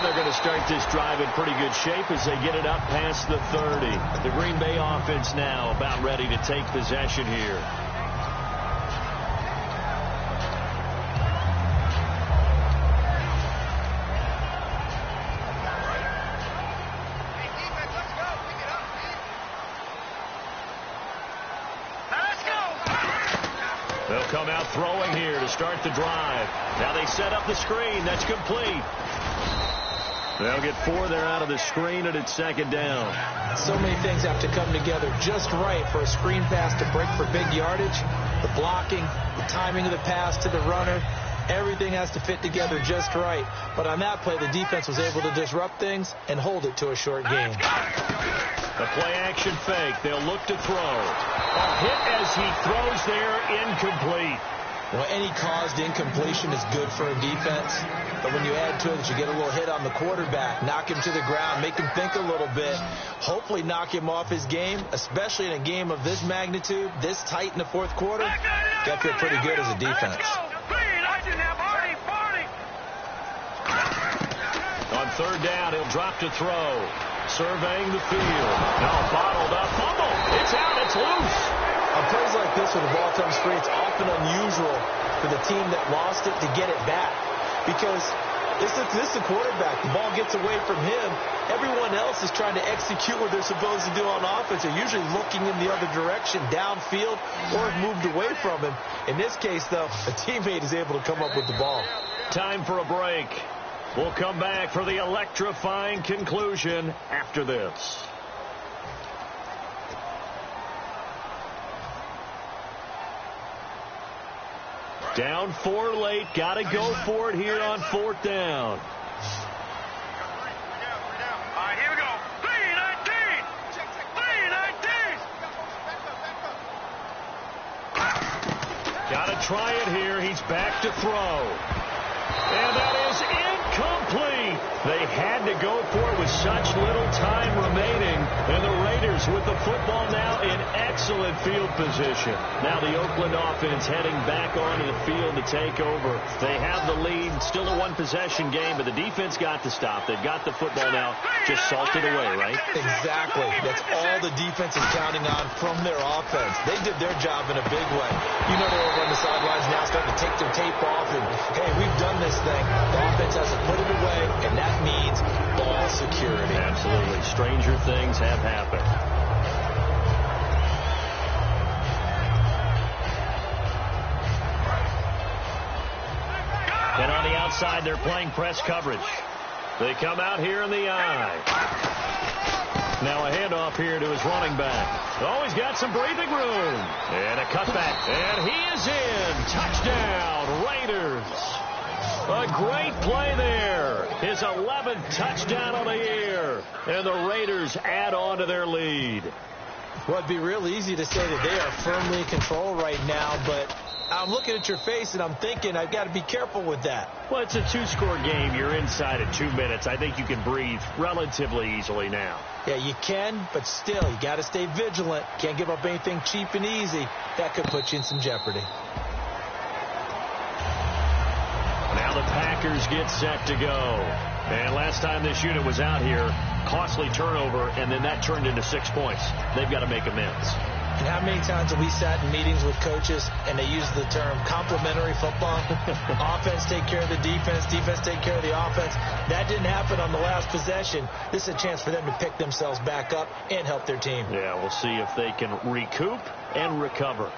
And they're going to start this drive in pretty good shape as they get it up past the 30. The Green Bay offense now about ready to take possession here. They'll come out throwing here to start the drive. Now they set up the screen. That's complete. They'll get 4 there out of the screen, and it's second down. So many things have to come together just right for a screen pass to break for big yardage. The blocking, the timing of the pass to the runner, everything has to fit together just right. But on that play, the defense was able to disrupt things and hold it to a short game. The play-action fake. They'll look to throw. A hit as he throws there, incomplete. Well, any caused incompletion is good for a defense. But when you add to it that you get a little hit on the quarterback, knock him to the ground, make him think a little bit, hopefully knock him off his game, especially in a game of this magnitude, this tight in the fourth quarter, got to feel pretty good as a defense. On third down, he'll drop to throw. Surveying the field. Now bottled up. Fumble. It's out. It's loose. On plays like this where the ball comes free, it's often unusual for the team that lost it to get it back. Because this is the quarterback. The ball gets away from him. Everyone else is trying to execute what they're supposed to do on offense. They're usually looking in the other direction, downfield, or have moved away from him. In this case, though, a teammate is able to come up with the ball. Time for a break. We'll come back for the electrifying conclusion after this. Down 4 late. Got to go for it here on fourth down. All right, here we go. 3-19. 3-19. Got to try it here. He's back to throw. And that is incomplete. They had to go for it with such little time remaining. And the Raiders with the football now in excellent field position. Now the Oakland offense heading back onto the field to take over. They have the lead. Still a one-possession game, but the defense got to stop. They've got the football now just salted away, right? Exactly. That's all the defense is counting on from their offense. They did their job in a big way. You know they're over on the sidelines now starting to take their tape off and, hey, we've done this thing. The offense has to put it away, and that means ball security. Absolutely. Stranger things have happened. And on the outside, they're playing press coverage. They come out here in the eye. Now a handoff here to his running back. Oh, he's got some breathing room. And a cutback. And he is in. Touchdown, Raiders. A great play there. His 11th touchdown of the year. And the Raiders add on to their lead. Well, it'd be real easy to say that they are firmly in control right now, but I'm looking at your face and I'm thinking I've got to be careful with that. Well, it's a 2-score game. You're inside at 2 minutes. I think you can breathe relatively easily now. Yeah, you can, but still, you got to stay vigilant. Can't give up anything cheap and easy. That could put you in some jeopardy. Now the Packers get set to go. And last time this unit was out here, costly turnover, and then that turned into 6 points. They've got to make amends. And how many times have we sat in meetings with coaches and they use the term complementary football? Offense take care of the defense, defense take care of the offense. That didn't happen on the last possession. This is a chance for them to pick themselves back up and help their team. Yeah, we'll see if they can recoup and recover.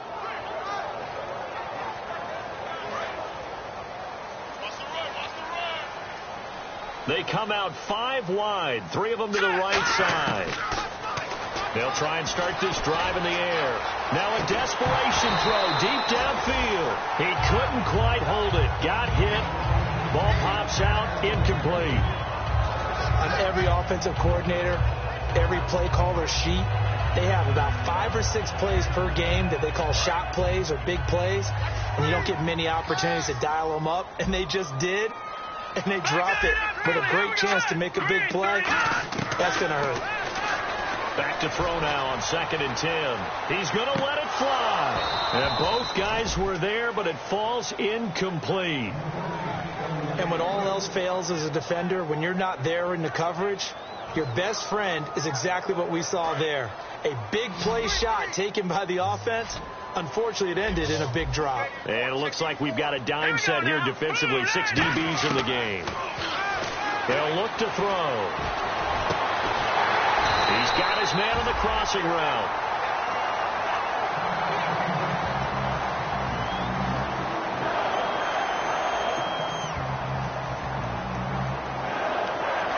They come out 5 wide, 3 of them to the right side. They'll try and start this drive in the air. Now a desperation throw deep downfield. He couldn't quite hold it. Got hit. Ball pops out, incomplete. On every offensive coordinator, every play caller sheet, they have about 5 or 6 plays per game that they call shot plays or big plays. And you don't get many opportunities to dial them up. And they just did. And they drop it with a great chance to make a big play. That's going to hurt. Back to throw now on 2nd and 10. He's going to let it fly. And both guys were there, but it falls incomplete. And when all else fails as a defender, when you're not there in the coverage, your best friend is exactly what we saw there. A big play shot taken by the offense. Unfortunately, it ended in a big drop. And it looks like we've got a dime set here defensively. 6 DBs in the game. They'll look to throw. He's got his man on the crossing route.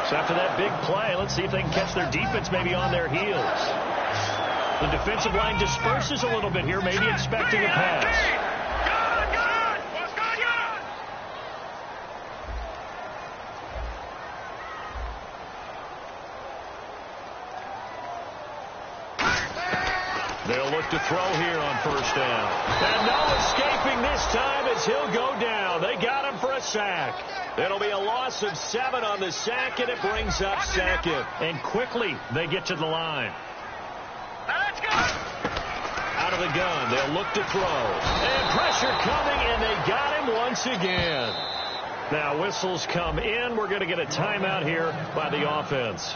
So after that big play, let's see if they can catch their defense maybe on their heels. The defensive line disperses a little bit here, maybe expecting a pass. They'll look to throw here on 1st down. And no escaping this time as he'll go down. They got him for a sack. It'll be a loss of 7 on the sack, and it brings up 2nd. And quickly they get to the line. Let's go. Out of the gun, they'll look to throw. And pressure coming, and they got him once again. Now whistles come in. We're going to get a timeout here by the offense.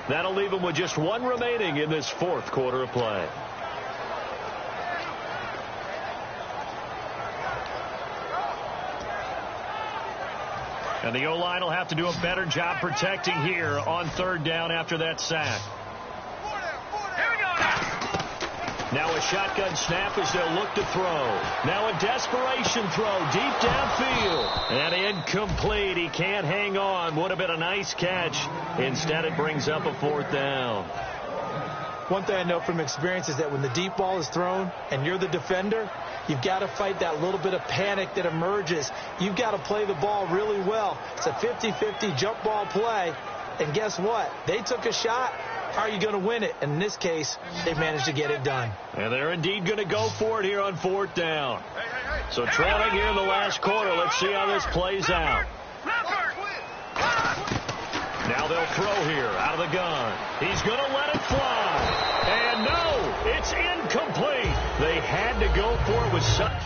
That'll leave them with just 1 remaining in this 4th quarter of play. And the O-line will have to do a better job protecting here on 3rd down after that sack. Now a shotgun snap as they'll look to throw. Now a desperation throw deep downfield. And incomplete. He can't hang on. Would have been a nice catch. Instead, it brings up a 4th down. One thing I know from experience is that when the deep ball is thrown and you're the defender, you've got to fight that little bit of panic that emerges. You've got to play the ball really well. It's a 50-50 jump ball play. And guess what? They took a shot. How are you going to win it? And in this case, they managed to get it done. And they're indeed going to go for it here on 4th down. So trailing here in the last quarter. Let's see how this plays out. Now they'll throw here out of the gun. He's going to let it fly. And no, it's incomplete. They had to go for it with such.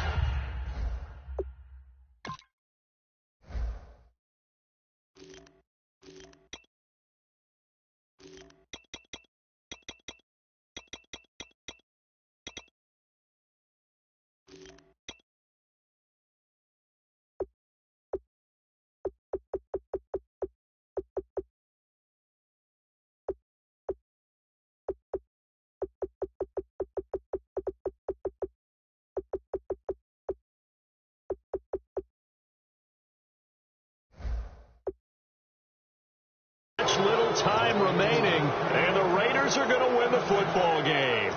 Little time remaining, and the Raiders are going to win the football game.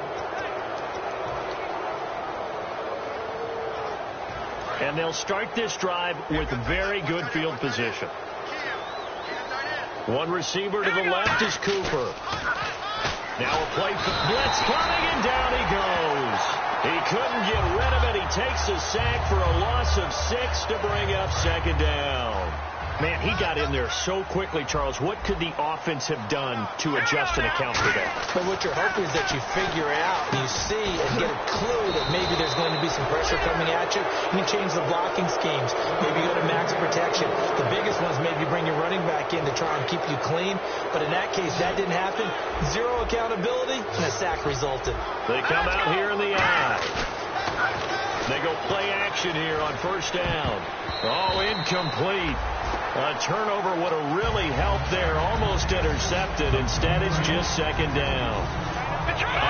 And they'll start this drive with very good field position. One receiver to the left is Cooper. Now a play for blitz coming, and down he goes. He couldn't get rid of it. He takes a sack for a loss of 6 to bring up 2nd down. Man, he got in there so quickly, Charles. What could the offense have done to adjust and account for that? But what you're hoping is that you figure out, you see, and get a clue that maybe there's going to be some pressure coming at you. You can change the blocking schemes. Maybe go to max protection. The biggest one is maybe bring your running back in to try and keep you clean. But in that case, that didn't happen. 0 accountability, and a sack resulted. They come out here in the eye. They go play action here on 1st down. Oh, incomplete. A turnover would have really helped there. Almost intercepted. Instead, it's just 2nd down.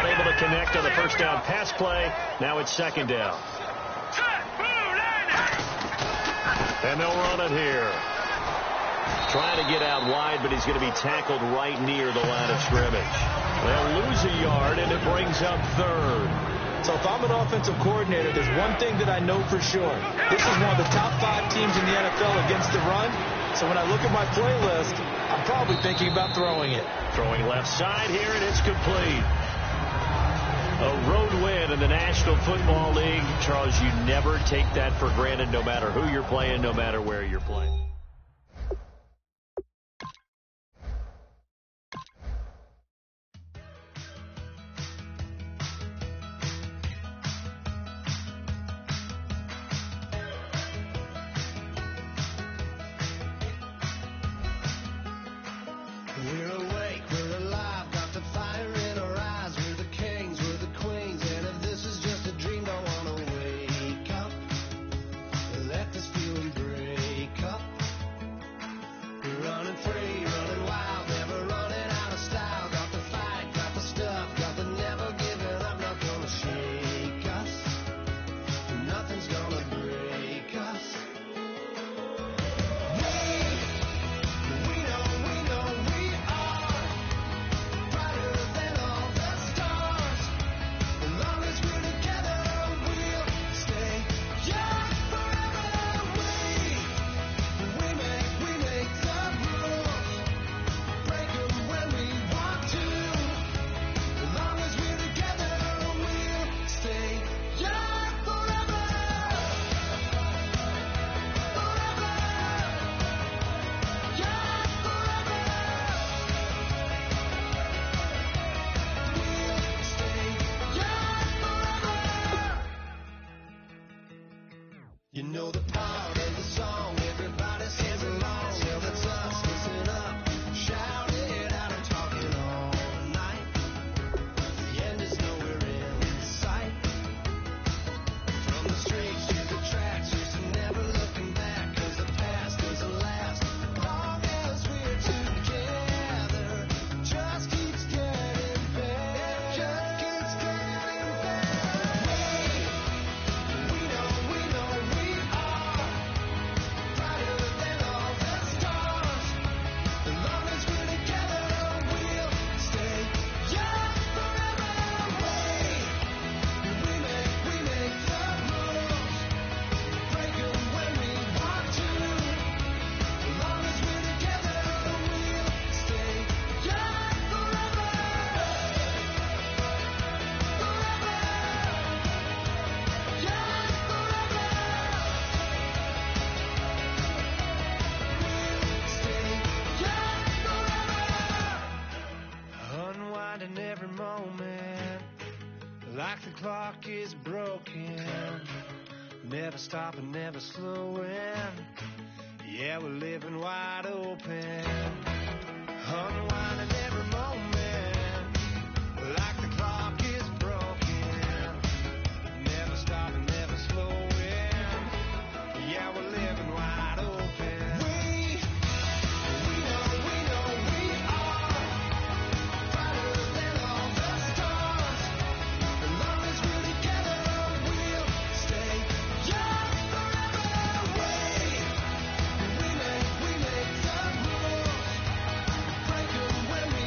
Unable to connect on the 1st down pass play. Now it's 2nd down. And they'll run it here. Trying to get out wide, but he's going to be tackled right near the line of scrimmage. They'll lose a yard, and it brings up 3rd. So if I'm an offensive coordinator, there's one thing that I know for sure. This is one of the top 5 teams in the NFL against the run. So when I look at my playlist, I'm probably thinking about throwing it. Throwing left side here, and it's complete. A road win in the National Football League. Charles, you never take that for granted, no matter who you're playing, no matter where you're playing. You know the part of the song everybody sings along. Well, that's us. Listen up, shout it out and talk it all night. The end is nowhere in sight. From the streets to the tracks, just never looking back, 'cause the past doesn't last. Long as we're together, just keeps getting better. Just keeps getting better. We know we are brighter than all the stars. As long as we're together, we'll stay young forever. We make the rules, break 'em when we want to. As long as we're together, we'll stay young forever. Forever. Young forever. Unwinding every moment, like the clock is broken. Never stopping, never slowing. Yeah, we're living wide open. Unwinding every moment, like the clock is broken. Never stopping, never slowing. Yeah, we're living wide open. We know we are brighter than all the stars. As long as we're together, we'll stay young forever. We make the rules, break 'em when we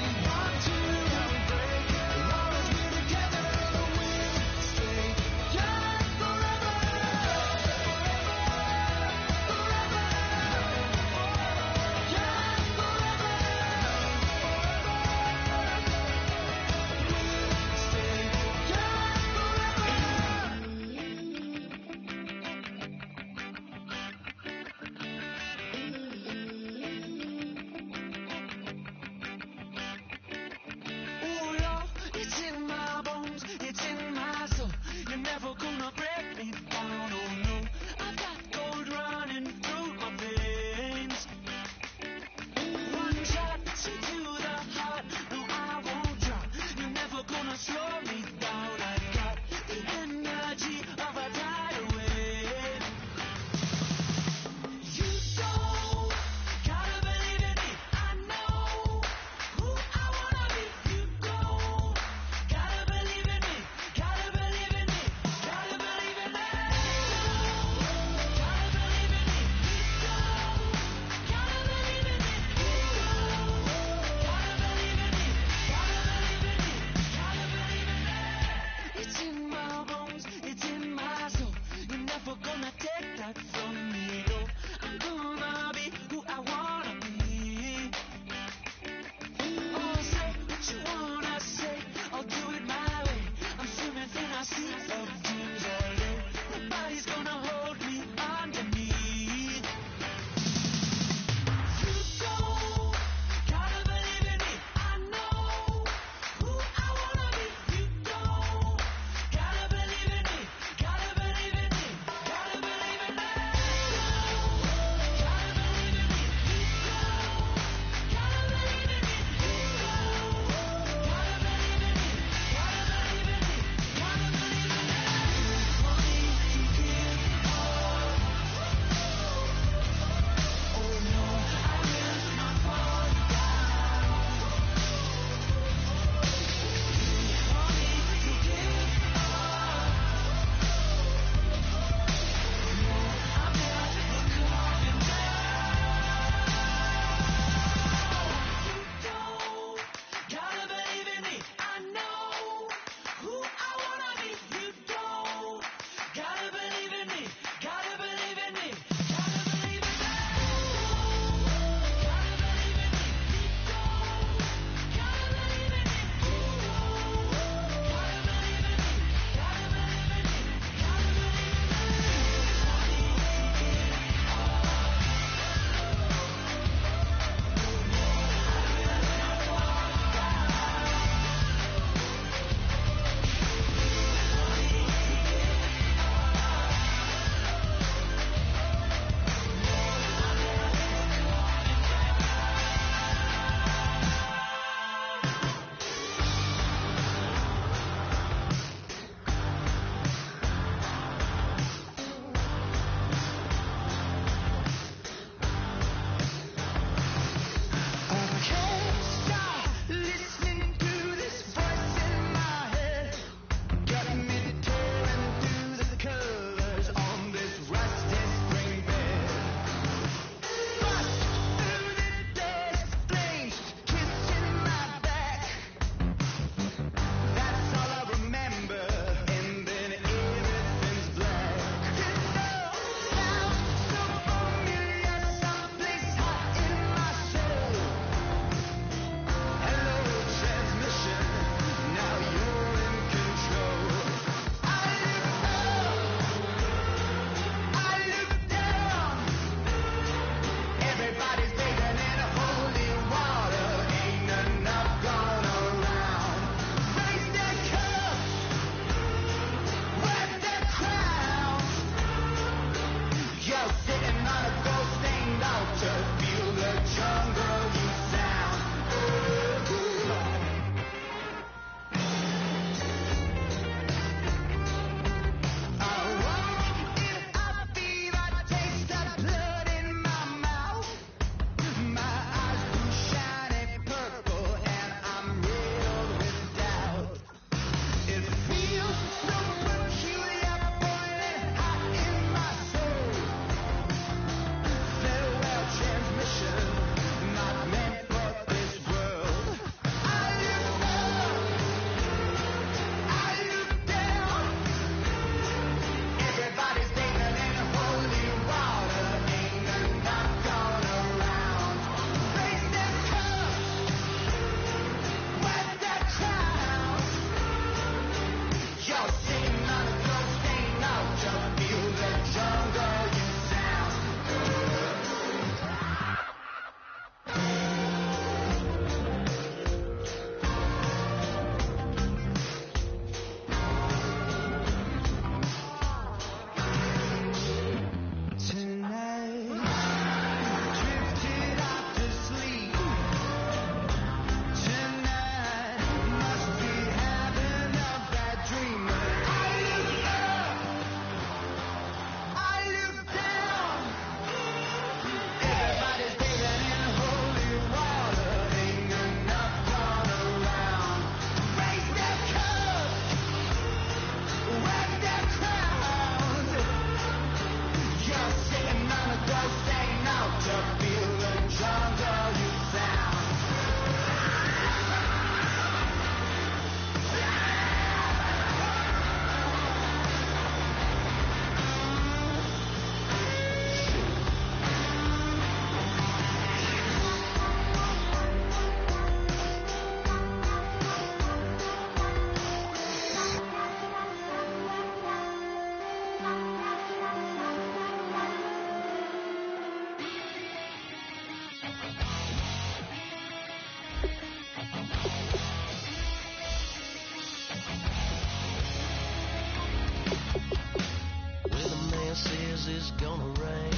says it's gonna rain.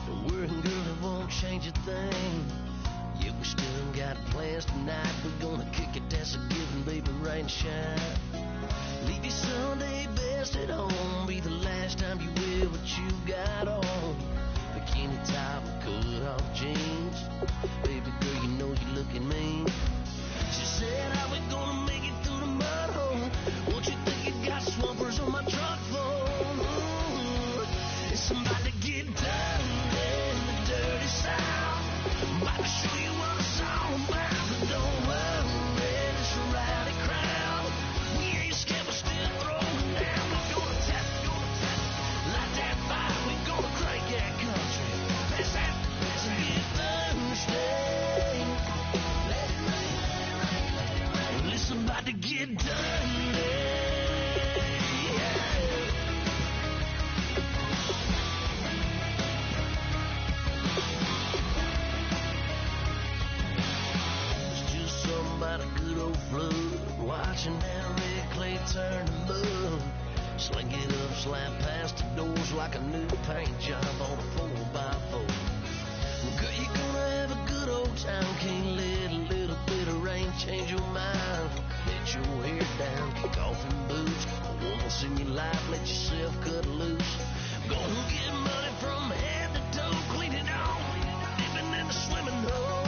Don't worry, girl, it won't change a thing. Yeah, we still got plans tonight. We're gonna kick it, that's a given, baby, rain and shine. Leave your Sunday best at home. Be the last time you wear what you got on. Bikini top and cut off jeans. Baby girl, you know you looking mean. She said, how we gonna make it through the mud hole? Won't you think you got swampers on my truck phone? It's somebody get down in the dirty south. I'm about to show you what it's all about. But don't worry, it's a rowdy crowd. We ain't scared, we're still throwing down. We're gonna tap, light that fire. We're gonna crank that country. Pass that, pass it, get Thursday. Let it rain, well, it's about to get dirty. About a good old flood, watching that red clay turn to mud. Sling it up, slap past the doors like a new paint job on a 4x4. Girl, you're gonna have a good old time. Can't let a little bit of rain change your mind. Let your hair down, kick off in boots. Once in your life, let yourself cut loose. Gonna get money from head to toe, clean it all, dipping in the swimming hole.